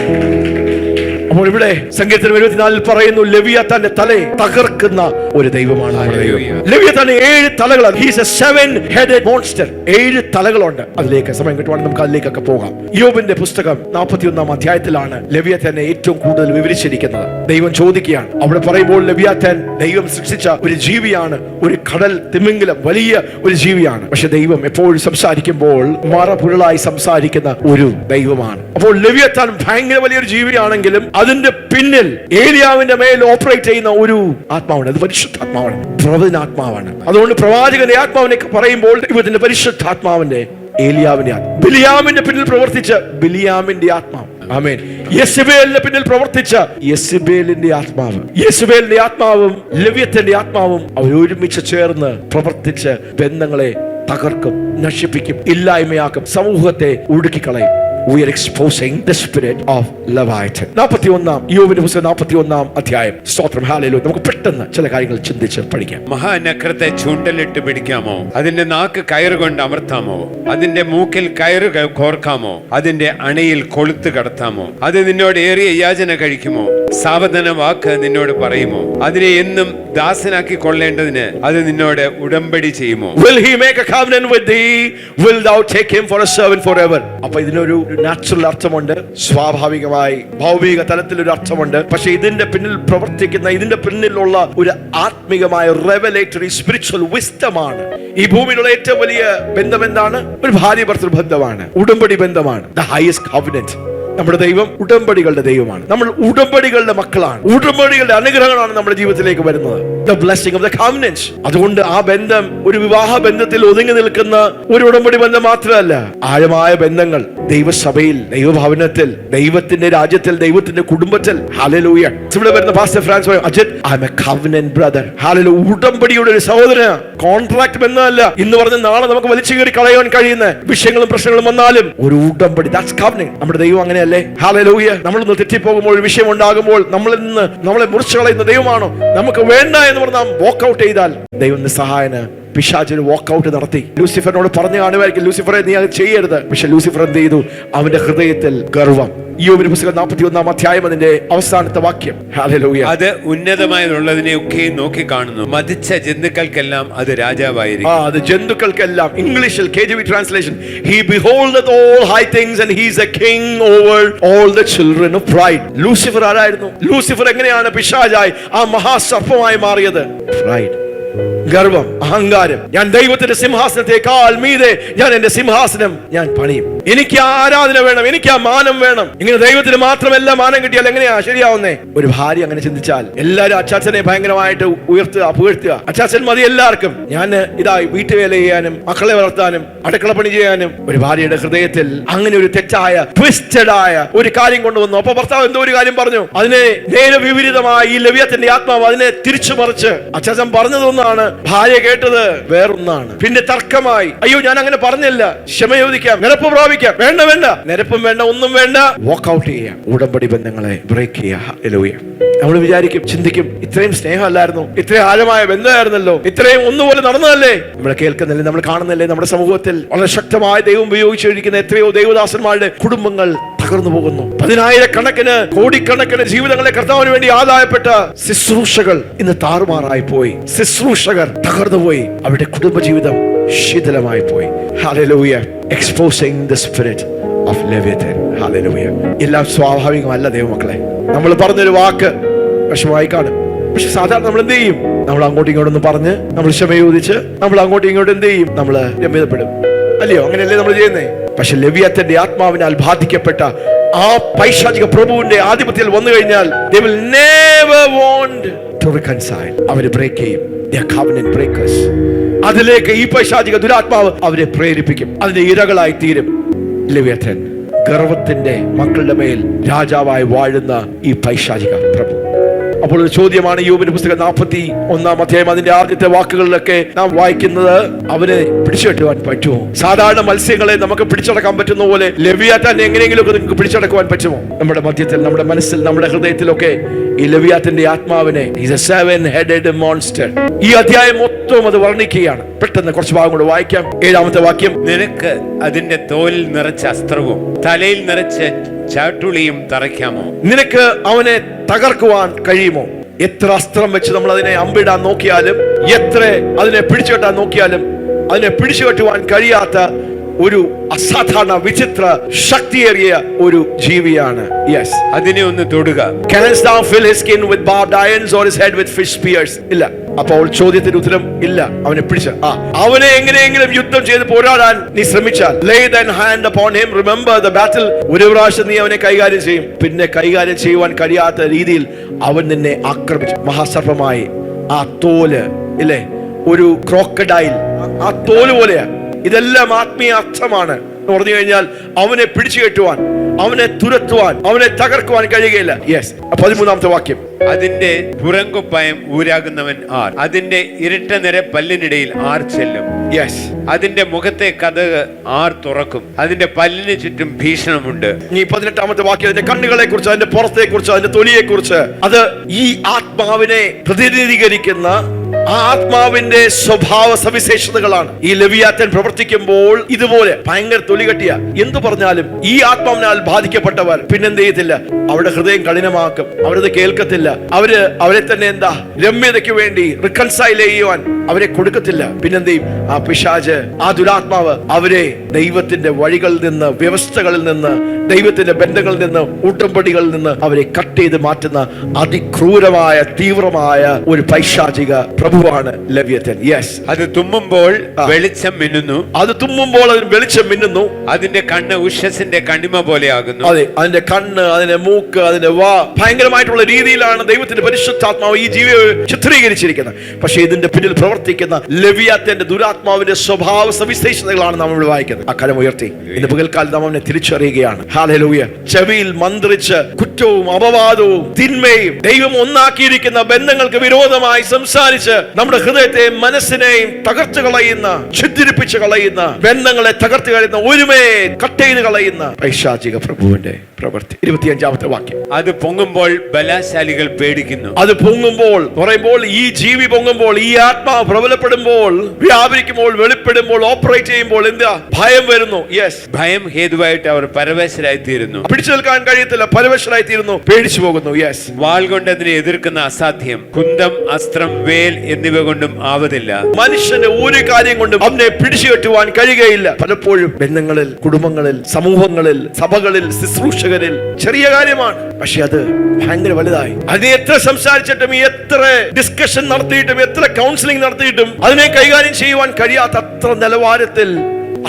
അപ്പോൾ ഇവിടെ സങ്കീർത്തനം 74 പറയുന്നു, ലെവിയാഥാന്റെ തലയെ തകർക്കുന്ന ഒരു ദൈവമാണ് നമ്മുടെ ദൈവം. ലെവിയാഥാന് 7 തലകളാണ്. He is a 7-headed monster. 7 തലകളുണ്ട്. അതിലേക്ക് സമയം കിട്ടുവാണെങ്കിൽ നമുക്ക് അതിലേക്കൊക്കെ പോകാം. യോബിന്റെ പുസ്തകം 41 അധ്യായത്തിലാണ് ലെവിയാഥാനെ ഏറ്റവും കൂടുതൽ വിവരിച്ചിരിക്കുന്നത്. ദൈവം ചോദിക്കുകയാണ്, അവിടെ പറയുമ്പോൾ ലെവിയാഥാൻ ദൈവം സൃഷ്ടിച്ച ഒരു ജീവിയാണ്, ഒരു കടൽ തിമിംഗലം, വലിയ ഒരു ജീവിയാണ്. പക്ഷെ ദൈവം എപ്പോഴും സംസാരിക്കുമ്പോൾ മറപുരളായി സംസാരിക്കുന്ന ഒരു ദൈവമാണ്. അപ്പോൾ ലെവിയാഥാൻ ഭയങ്കര വലിയൊരു ജീവിയാണെങ്കിലും അതിന്റെ പിന്നിൽ ഏലിയാവിന്റെ മേൽ ഓപ്പറേറ്റ് ചെയ്യുന്ന ഒരു ആത്മാവാണ്. അത് പരിശുദ്ധാത്മാവാണ്, പ്രവചനാത്മാവാണ്. അതുകൊണ്ട് പ്രവാചകന്റെ ആത്മാവിനെ പറയുമ്പോൾ ദൈവത്തിന്റെ പരിശുദ്ധാത്മാവിന്റെ, ഏലിയാവിന്റെ, ബിലിയാമിന്റെ പിന്നിൽ പ്രവർത്തിച്ച ബിലിയാമിന്റെ ആത്മാവ്. ആമേൻ. യെസബേലിന്റെ പിന്നിൽ പ്രവർത്തിച്ച യെസബേലിന്റെ ആത്മാവ്, യെസബേലിന്റെ ആത്മാവും ലെവ്യത്തിന്റെ ആത്മാവും അവർ ഒരുമിച്ച് ചേർന്ന് പ്രവർത്തിച്ച് ബന്ധങ്ങളെ തകർക്കും, നശിപ്പിക്കും, ഇല്ലായ്മയാക്കും, സമൂഹത്തെ ഒടുക്കിക്കളയും. We are exposing the spirit of Leviathan. 41 യോബിന്റെ പുസ്തകം 41 അധ്യായം. സ്തോത്രം, ഹല്ലേലൂയ. നമുക്ക് പെട്ടെന്ന് ചില കാര്യങ്ങൾ ചിന്തിച്ച് പഠിക്കാം. മഹാനക്രത്തെ ചൂണ്ടലിട്ട് പിടിക്കാമോ? അതിന്റെ നാക്ക് കയറുകൊണ്ട് അമർത്താമോ? അതിന്റെ മൂക്കിൽ കയറ് കോർക്കാമോ? അതിന്റെ അണയിൽ കൊളുത്ത് കടത്താമോ? അത് നിന്നോട് ഏറിയ യാചന കഴിക്കുമോ? സാവധാന വാക്ക് നിന്നോട് പറയുമോ? അതിനെ എന്നും ദാസനാക്കി കൊള്ളേണ്ടതിന് അത് നിന്നോട് ഉടമ്പടി ചെയ്യുമോ? Will he make a covenant with thee? Will thou take him for a servant forever? അപ്പോൾ ഇതിനൊരു നാച്ചുറൽ അർത്ഥമുണ്ട്, സ്വാഭാവികമായി ഭൗമിക തലത്തിൽ ഒരു അർത്ഥമുണ്ട്. പക്ഷെ ഇതിന്റെ പിന്നിൽ പ്രവർത്തിക്കുന്ന, ഇതിന്റെ പിന്നിലുള്ള ഒരു ആത്മീകമായ റെവലേറ്ററി സ്പിരിച്വൽ വിസ്ഡമാണ്. ഈ ഭൂമിയിലുള്ള ഏറ്റവും വലിയ ബന്ധം എന്താണ്? ഒരു ഭാര്യ ഭർത്തൃ ബന്ധമാണ്, ഉടമ്പടി ബന്ധമാണ്. The highest covenant. നമ്മുടെ ദൈവം ഉടമ്പടികളുടെ ദൈവമാണ്. നമ്മൾ ഉടമ്പടികളുടെ മക്കളാണ്. ഉടമ്പടികളുടെ അനുഗ്രഹങ്ങളാണ് നമ്മുടെ ജീവിതത്തിലേക്ക് വരുന്നത്. The blessing of the covenants. അതുകൊണ്ട് ആ ബന്ധം ഒരു വിവാഹ ബന്ധത്തിൽ ഒതുങ്ങി നിൽക്കുന്ന ഒരു ഉടമ്പടി ബന്ധം മാത്രമല്ല, ആഴമായ ബന്ധങ്ങൾ ദൈവസഭയിൽ, ദൈവഭവനത്തിൽ, ദൈവത്തിന്റെ രാജ്യത്തിൽ, ദൈവത്തിന്റെ കുടുംബത്തിൽ. ഹല്ലേലൂയ. ഇവിടെ വരുന്ന പാസ്റ്റർ ഫ്രാൻസ് പറയും, Ajith, I am a covenant brother. Hallelujah. ഉടമ്പടിയുടെ ഒരു സഹോദരനാണ്. കോൺട്രാക്ട് ബന്ധമല്ല. ഇന്ന് പറഞ്ഞ നാളെ നമുക്ക് വലിച്ചു കയറി കളയാൻ കഴിയുന്ന വിഷയങ്ങളും പ്രശ്നങ്ങളും വന്നാലും ഒരു ഉടമ്പടി, that's covenant. നമ്മുടെ ദൈവം അങ്ങനെ അല്ലേ? ഹല്ലേലൂയ. നമ്മളൊന്ന് തെറ്റിപ്പോകുമ്പോൾ, ഒരു വിഷയം ഉണ്ടാകുമ്പോൾ നമ്മളിൽ നിന്ന് നമ്മളെ മുറിച്ചു കളയുന്ന ദൈവമാണോ? നമുക്ക് വേണ്ട എന്ന് പറഞ്ഞ് നാം വാക്കൗട്ട് ചെയ്താൽ ദൈവം സഹായന പിശാചിന് വാക്കൗട്ട് നടത്തി. ലൂസിഫറിനോട് പറഞ്ഞു കാണുമായിരിക്കും, ലൂസിഫറെ നീ അത് ചെയ്യരുത്. പക്ഷെ ലൂസിഫർ എന്ത് ചെയ്തു? അവന്റെ ഹൃദയത്തിൽ ഗർവം. യോബിന്റെ പുസ്തകം 41 അധ്യായം അതിന്റെ അവസാനത്തെ വാക്യം. ഹല്ലേലൂയ. അത് ഉന്നതമായുള്ളതിനെ ഒക്കെ നോക്കി കാണുന്നു, മതിച്ച ജന്തുക്കൾക്കെല്ലാം അത് രാജാവായിരിക്കും. അത് ജന്തുക്കൾക്കെല്ലാം. ഇംഗ്ലീഷിൽ KJV translation, he beholdeth all high things and he is a king over all the children of pride. Lucifer ആരായിരുന്നു? ലൂസിഫർ എങ്ങനെയാണ് പിശാചായി ആ മഹാസർപ്പമായി മാറിയത്? പ്രൈഡ്, ഗർവം, അഹങ്കാരം. ഞാൻ ദൈവത്തിന്റെ സിംഹാസനത്തെക്കാൾ മീതെ ഞാൻ എന്റെ സിംഹാസനം ഞാൻ പണിയും, എനിക്ക് ആ ആരാധന വേണം, എനിക്ക് ആ മാനം വേണം. ഇങ്ങനെ ദൈവത്തിന് മാത്രമല്ല മാനം കിട്ടിയാൽ എങ്ങനെയാ ശരിയാവുന്നേ? ഒരു ഭാര്യ അങ്ങനെ ചിന്തിച്ചാൽ എല്ലാരും അച്ചാച്ചനെ ഭയങ്കരമായിട്ട് ഉയർത്തുക, പുകഴ്ത്തുക. അച്ചാച്ചൻ മതി എല്ലാവർക്കും. ഞാൻ ഇതായി വീട്ടുവേല ചെയ്യാനും മക്കളെ വളർത്താനും അടുക്കള പണി ചെയ്യാനും. ഒരു ഭാര്യയുടെ ഹൃദയത്തിൽ അങ്ങനെ ഒരു തെറ്റായ, ട്വിസ്റ്റഡ് ആയ ഒരു കാര്യം കൊണ്ടുവന്നു. അപ്പൊ ഭർത്താവ് എന്തോ ഒരു കാര്യം പറഞ്ഞു, അതിനെ നേരെ വിപരീതമായി ഈ ലെവ്യത്തിന്റെ ആത്മാവ് അതിനെ തിരിച്ചു മറിച്ച്, അച്ചാച്ചൻ പറഞ്ഞതൊന്നാണ്, ഭാര്യ കേട്ടത് വേറൊന്നാണ്. പിന്നെ തർക്കമായി. അയ്യോ, ഞാൻ അങ്ങനെ പറഞ്ഞില്ല, ക്ഷമ ചോദിക്കാം, നിരപ്പ് പ്രാപിക്കാം. വേണ്ട വേണ്ട, നിരപ്പും വേണ്ട, ഒന്നും വേണ്ട, വാക്കൗട്ട് ചെയ്യാം. ഉടമ്പടി ബന്ധങ്ങളെ ബ്രേക്ക് ചെയ്യാം. ഹല്ലേലൂയ. നമ്മൾ വിചാരിക്കും, ചിന്തിക്കും, ഇത്രയും സ്നേഹമല്ലായിരുന്നു, ഇത്രയും ആഴമായ ബന്ധമായിരുന്നല്ലോ, ഇത്രയും ഒന്നുപോലെ നടന്നതല്ലേ? നമ്മൾ കേൾക്കുന്നില്ലേ, നമ്മൾ കാണുന്നില്ലേ? നമ്മുടെ സമൂഹത്തിൽ വളരെ ശക്തമായ ദൈവം ഉപയോഗിച്ചിരിക്കുന്ന എത്രയോ ദൈവദാസന്മാരുടെ കുടുംബങ്ങൾ തകർന്നു പോകുന്നു. 10,000-കണക്കിന്, കോടിക്കണക്കിന് ജീവിതങ്ങളെ കർത്താവിന് വേണ്ടി ആദായപ്പെട്ട ശുശ്രൂഷകൾ ഇന്ന് താറുമാറായി പോയി. ശുശ്രൂഷകർ തകർന്നുപോയി. അവരുടെ കുടുംബജീവിതം ശിഥിലമായി പോയി. Hallelujah. Exposing the spirit of Leviathan. Hallelujah. എല്ലാം സ്വാഭാവികമല്ല ദൈവമക്കളെ. നമ്മൾ പറഞ്ഞൊരു വാക്ക് വിഷമമായി കാണും. പക്ഷെ സാധാരണ നമ്മൾ എന്ത് ചെയ്യും? നമ്മൾ അങ്ങോട്ടും ഇങ്ങോട്ടൊന്ന് പറഞ്ഞ്, നമ്മൾ ക്ഷമ ചോദിച്ച്, നമ്മൾ അങ്ങോട്ടും ഇങ്ങോട്ടും എന്ത് ചെയ്യും? നമ്മൾ രമ്യതപ്പെടും. അല്ലയോ? അങ്ങനെയല്ലേ നമ്മൾ ചെയ്യുന്നേ? പക്ഷെ ലെവിയാത്തിന്റെ ആത്മാവിനാൽ ബാധിക്കപ്പെട്ട ആ പൈശാചിക പ്രഭുവിന്റെ ആധിപത്യത്തിൽ വന്നു കഴിഞ്ഞാൽ they will never want to reconcile. അവര് ബ്രേക്ക് ചെയ്യും. They are covenant breakers. അതിലേക്ക് ഈ പൈശാചിക ദുരാത്മാവ് അവരെ പ്രേരിപ്പിക്കും. അതിന്റെ ഇരകളായി തീരും. ലെവിയാഥൻ, ഗർവത്തിന്റെ മക്കളുടെ മേൽ രാജാവായി വാഴുന്ന ഈ പൈശാചിക പ്രഭു. അപ്പോൾ ഒരു ചോദ്യമാണ് യോബിന്റെ പുസ്തകം 41 അധ്യായം അതിന്റെ ആദ്യത്തെ വാക്കുകളിലൊക്കെ നാം വായിക്കുന്നത്, അവനെ പിടിച്ചെട്ടുവാൻ പറ്റുമോ? സാധാരണ മത്സ്യങ്ങളെ നമുക്ക് പിടിച്ചടക്കാൻ പറ്റുന്ന പോലെ ലെവിയാത്താൻ എങ്ങനെയെങ്കിലും നിങ്ങൾക്ക് പിടിച്ചടക്കുവാൻ പറ്റുമോ? നമ്മുടെ മധ്യത്തിൽ, നമ്മുടെ മനസ്സിൽ, നമ്മുടെ ഹൃദയത്തിലൊക്കെ ഈ ലെവിയാത്തിന്റെ ആത്മാവിനെ, ഈസ് എ 7-headed monster. ഈ അധ്യായം മൊത്തം അത് വർണ്ണിക്കുകയാണ്. പെട്ടെന്ന് കുറച്ച് ഭാഗം കൂടെ വായിക്കാം. 7-ാമത്തെ വാക്യം, നിനക്ക് അതിന്റെ തോലിൽ നിറച്ച അസ്ത്രവും തലയിൽ നിറച്ച ചാട്ടുളിയും തറയ്ക്കാമോ? നിനക്ക് അവനെ തകർക്കുവാൻ കഴിയുമോ? എത്ര അസ്ത്രം വെച്ച് നമ്മൾ അതിനെ അമ്പിടാൻ നോക്കിയാലും, എത്ര അതിനെ പിടിച്ചുകെട്ടാൻ നോക്കിയാലും, അതിനെ പിടിച്ചുകെട്ടുവാൻ കഴിയാത്ത ഒരു അസാധാരണ വിചിത്ര ശക്തിയേറിയ ഒരു ജീവിയാണ്. യെസ്, അതിനെ ഒന്ന് തൊടുക. Canst thou fill his skin with barbed irons or his head with fish spears? ഇല്ല. അപ്പോൾ ചോദ്യത്തിന് ഉത്തരം ഇല്ല. അവനെ പിടിച്ച് അവനെ എങ്ങനെയെങ്കിലും യുദ്ധം ചെയ്ത് പോരാടാൻ നീ ശ്രമിച്ചാൽ, lay thine hand upon him, remember the battle. ഒരു പ്രാവശ്യം നീ അവനെ കൈകാര്യം ചെയ്യും, പിന്നെ കൈകാര്യം ചെയ്യുവാൻ കഴിയാത്ത രീതിയിൽ അവൻ നിന്നെ ആക്രമിച്ചു. മഹാസർപ്പമായി ആ തോല് ഇല്ലേ, ഒരു ക്രോക്കഡൈൽ, ആ തോല് പോലെയാ. ഇതെല്ലാം ആത്മീയ അർത്ഥമാണ് എന്ന് പറഞ്ഞു കഴിഞ്ഞാൽ അവനെ പിടിച്ചു കെട്ടുവാൻ, അവനെ തുരത്തുവാൻ, അവനെ തകർക്കുവാൻ കഴിയുകയില്ല. യെസ്, 13-ാമത്തെ വാക്യം, അതിന്റെ പുറങ്കുപ്പായം ഊരാകുന്നവൻ ആർ? അതിന്റെ ഇരട്ട നിര പല്ലിനിടയിൽ ആർ ചെല്ലും? യെസ്, അതിന്റെ മുഖത്തെ കതക് ആർ തുറക്കും? അതിന്റെ പല്ലിന് ചുറ്റും ഭീഷണമുണ്ട്. ഈ 18-ാമത്തെ വാക്യം അതിന്റെ കണ്ണുകളെ കുറിച്ച്, അതിന്റെ പുറത്തെ കുറിച്ച്, അതിന്റെ തൊലിയെ കുറിച്ച്, അത് ഈ ആത്മാവിനെ പ്രതിനിധീകരിക്കുന്ന ആ ആത്മാവിന്റെ സ്വഭാവ സവിശേഷതകളാണ്. ഈ ലെവിയാത്തൻ പ്രവർത്തിക്കുമ്പോൾ ഇതുപോലെ ഭയങ്കര തൊലികെട്ടിയ എന്തു പറഞ്ഞാലും ഈ ആത്മാവിനാൽ ബാധിക്കപ്പെട്ടവർ പിന്നെന്ത് ചെയ്യത്തില്ല, അവരുടെ ഹൃദയം കഠിനമാക്കും, അവരത് കേൾക്കത്തില്ല, അവരെ തന്നെ എന്താ രമ്യതയ്ക്ക് വേണ്ടി റിക്കൺസൈൽ ചെയ്യുവാൻ അവരെ കൊടുക്കത്തില്ല. പിന്നെന്ത് ചെയ്യും? ആ പിശാച്, ആ ദുരാത്മാവ് അവരെ ദൈവത്തിന്റെ വഴികളിൽ നിന്ന്, വ്യവസ്ഥകളിൽ നിന്ന്, ദൈവത്തിന്റെ ബന്ധങ്ങളിൽ നിന്ന്, ഉടമ്പടികളിൽ നിന്ന് അവരെ കട്ട് ചെയ്ത് മാറ്റുന്ന അതിക്രൂരമായ തീവ്രമായ ഒരു പൈശാചിക പ്രഭുവാണ് ലെവിയത്തൻ. യെസ്, അത് തുമ്മുമ്പോൾ വെളിച്ചം മിന്നുന്നു. അത് തുമ്മുമ്പോൾ അതിന് വെളിച്ചം മിന്നുന്നു. അതിന്റെ കണ്ണ് ഉഷസിന്റെ കണ്ണിമ പോലെയാകുന്നു. അതെ, അതിന്റെ കണ്ണ്, അതിന്റെ മൂക്ക്, അതിന്റെ വാ, ഭയങ്കരമായിട്ടുള്ള രീതിയിലാണ് ദൈവത്തിന്റെ പരിശുദ്ധാത്മാവ് ഈ ജീവിയെ ചിത്രീകരിച്ചിരിക്കുന്നത്. പക്ഷെ ഇതിന്റെ പിന്നിൽ പ്രവർത്തിക്കുന്ന ലെവിയാത്തന്റെ ദുരാത്മാവിന്റെ സ്വഭാവ സവിശേഷതകളാണ് നാം ഇവിടെ വായിക്കുന്നത്. ആ കരം ഉയർത്തി ഇന്ന് പകൽക്കാലം നാം അവനെ തിരിച്ചറിയുകയാണ്. ഹല്ലേലൂയ. ചെവിയിൽ മന്ത്രിച്ച് കുറ്റവും അപവാദവും തിന്മയും ദൈവം ഒന്നാക്കിയിരിക്കുന്ന ബന്ധങ്ങൾക്ക് വിരോധമായി സംസാരിച്ച് നമ്മുടെ ഹൃദയത്തെ, മനസ്സിനെയും തകർത്ത് കളയുന്ന, ഛിദ്രിപ്പിച്ച് കളയുന്ന, ബന്ധങ്ങളെ തകർത്ത് കളയുന്ന, ഒരുമയെ കട്ട് ചെയ്ത് കളയുന്ന പൈശാചിക പ്രഭുവിന്റെ പ്രവൃത്തി. 25-ാമത്തെ വാക്യം, അത് പൊങ്ങുമ്പോൾ ബലശാലികൾ പേടിക്കുന്നു. അത് പൊങ്ങുമ്പോൾ പറയുമ്പോൾ, ഈ ജീവി പൊങ്ങുമ്പോൾ, ഈ ആത്മാവ് പ്രബലപ്പെടുമ്പോൾ, വ്യാപരിക്കുമ്പോൾ, വെളിപ്പെടുമ്പോൾ, ഓപ്പറേറ്റ് ചെയ്യുമ്പോൾ എന്താ? ഭയം വരുന്നു. യെസ്, ഭയം ഹേതുവായിട്ട് അവർ പരവശരായി തീരുന്നു. പിടിച്ചു നിൽക്കാൻ കഴിയത്തില്ല, പരവശരായി തീരുന്നു, പേടിച്ചു പോകുന്നു. യെസ്, വാൾ കൊണ്ട് അതിനെ എതിർക്കുന്ന അസാധ്യം. കുന്തം, അസ്ത്രം, വേൽ എന്നിവ കൊണ്ടും ആവതില്ല. മനുഷ്യന്റെ ഒരു കാര്യം കൊണ്ടും അവനെ പിടിച്ചു കെട്ടുവാൻ കഴിയുകയില്ല. പലപ്പോഴും ബന്ധങ്ങളിൽ, കുടുംബങ്ങളിൽ, സമൂഹങ്ങളിൽ, സഭകളിൽ, ശുശ്രൂഷകരിൽ ചെറിയ കാര്യമാണ്, പക്ഷെ അത് ഭയങ്കര വലുതായി. അതിനെ എത്ര സംസാരിച്ചിട്ടും, എത്ര ഡിസ്കഷൻ നടത്തിയിട്ടും, എത്ര കൗൺസിലിംഗ് നടത്തിയിട്ടും അതിനെ കൈകാര്യം ചെയ്യുവാൻ കഴിയാത്ത അത്ര നിലവാരത്തിൽ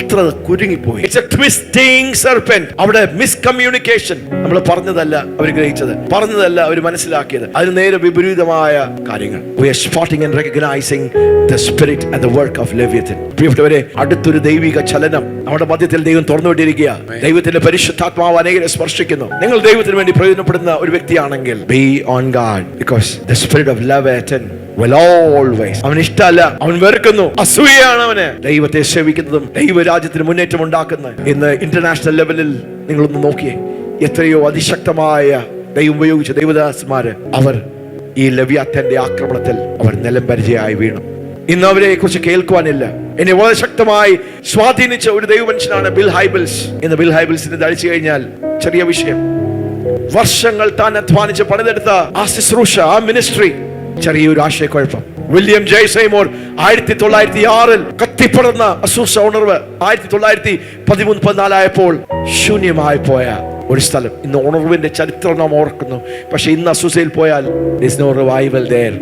അത്ര കുരുങ്ങിപ്പോയി. It's a twisting serpent. അവിടെ മിസ്കമ്മ്യൂണിക്കേഷൻ. നമ്മൾ പറഞ്ഞതല്ല അവർ ഗ്രഹിച്ചത്, പറഞ്ഞതല്ല അവർ മനസ്സിലാക്കിയത്, അതിന് നേരെ വിപരീതമായ കാര്യങ്ങൾ. We are spotting and recognizing the spirit and the work of Leviathan. പ്രിയപ്പെട്ടവരെ, അടുത്തൊരു ദൈവിക ചലനം നമ്മുടെ മധ്യത്തിൽ ദൈവം തുറന്നുവിട്ടിരിക്കുക. ദൈവത്തിന്റെ പരിശുദ്ധാത്മാവ് അനേകരെ സ്പർശിക്കുന്നു. നിങ്ങൾ ദൈവത്തിന് വേണ്ടി പ്രയോജനപ്പെടുന്ന ഒരു വ്യക്തിയാണെങ്കിൽ be on guard, because the spirit of Leviathan will always, അവൻ ഇഷ്ടമല്ല, അവൻ വെറുക്കുന്നു, അസൂയയാണ് അവന്. ദൈവത്തെ സേവിക്കുന്നതും ദൈവരാജ്യത്തിന് മുന്നേറ്റം ഉണ്ടാക്കുന്ന ഇന്ന് ഇന്റർനാഷണൽ ലെവലിൽ നിങ്ങളൊന്ന് നോക്കിയേ, എത്രയോ അതിശക്തമായ ദൈവം ഉപയോഗിച്ച ദൈവദാസന്മാര് അവർ ഈ ലെവിയാത്തന്റെ ആക്രമണത്തിൽ അവർ നിലംപരിചയായി വീണു. ഇന്ന് അവരെ കുറിച്ച് കേൾക്കുവാനില്ല. എന്നെ വളരെ ശക്തമായി സ്വാധീനിച്ച ഒരു ദൈവമനുഷ്യനാണ് ബിൽ ഹൈബിൾസ്. ഇന്ന് ബിൽ ഹൈബിൾസിനെ തളിച്ചു കഴിഞ്ഞാൽ ചെറിയ വിഷയം, വർഷങ്ങൾ താൻ അധ്വാനിച്ച് പണിതെടുത്ത ആ ശുശ്രൂഷ, ആ മിനിസ്ട്രി, ചെറിയൊരു ആശയക്കുഴപ്പം. വില്യം ജെ സൈമോർ 1906 കത്തിപ്പടർന്ന അസൂസ ഉണർവ് 1913-14 ആയപ്പോൾ ശൂന്യമായി പോയ ഒരു സ്ഥലം. ഇന്ന് ഉണർവിന്റെ ചരിത്രം നാം ഓർക്കുന്നു. പക്ഷെ ഇന്ന് അസൂസയിൽ പോയാൽ there is no revival there.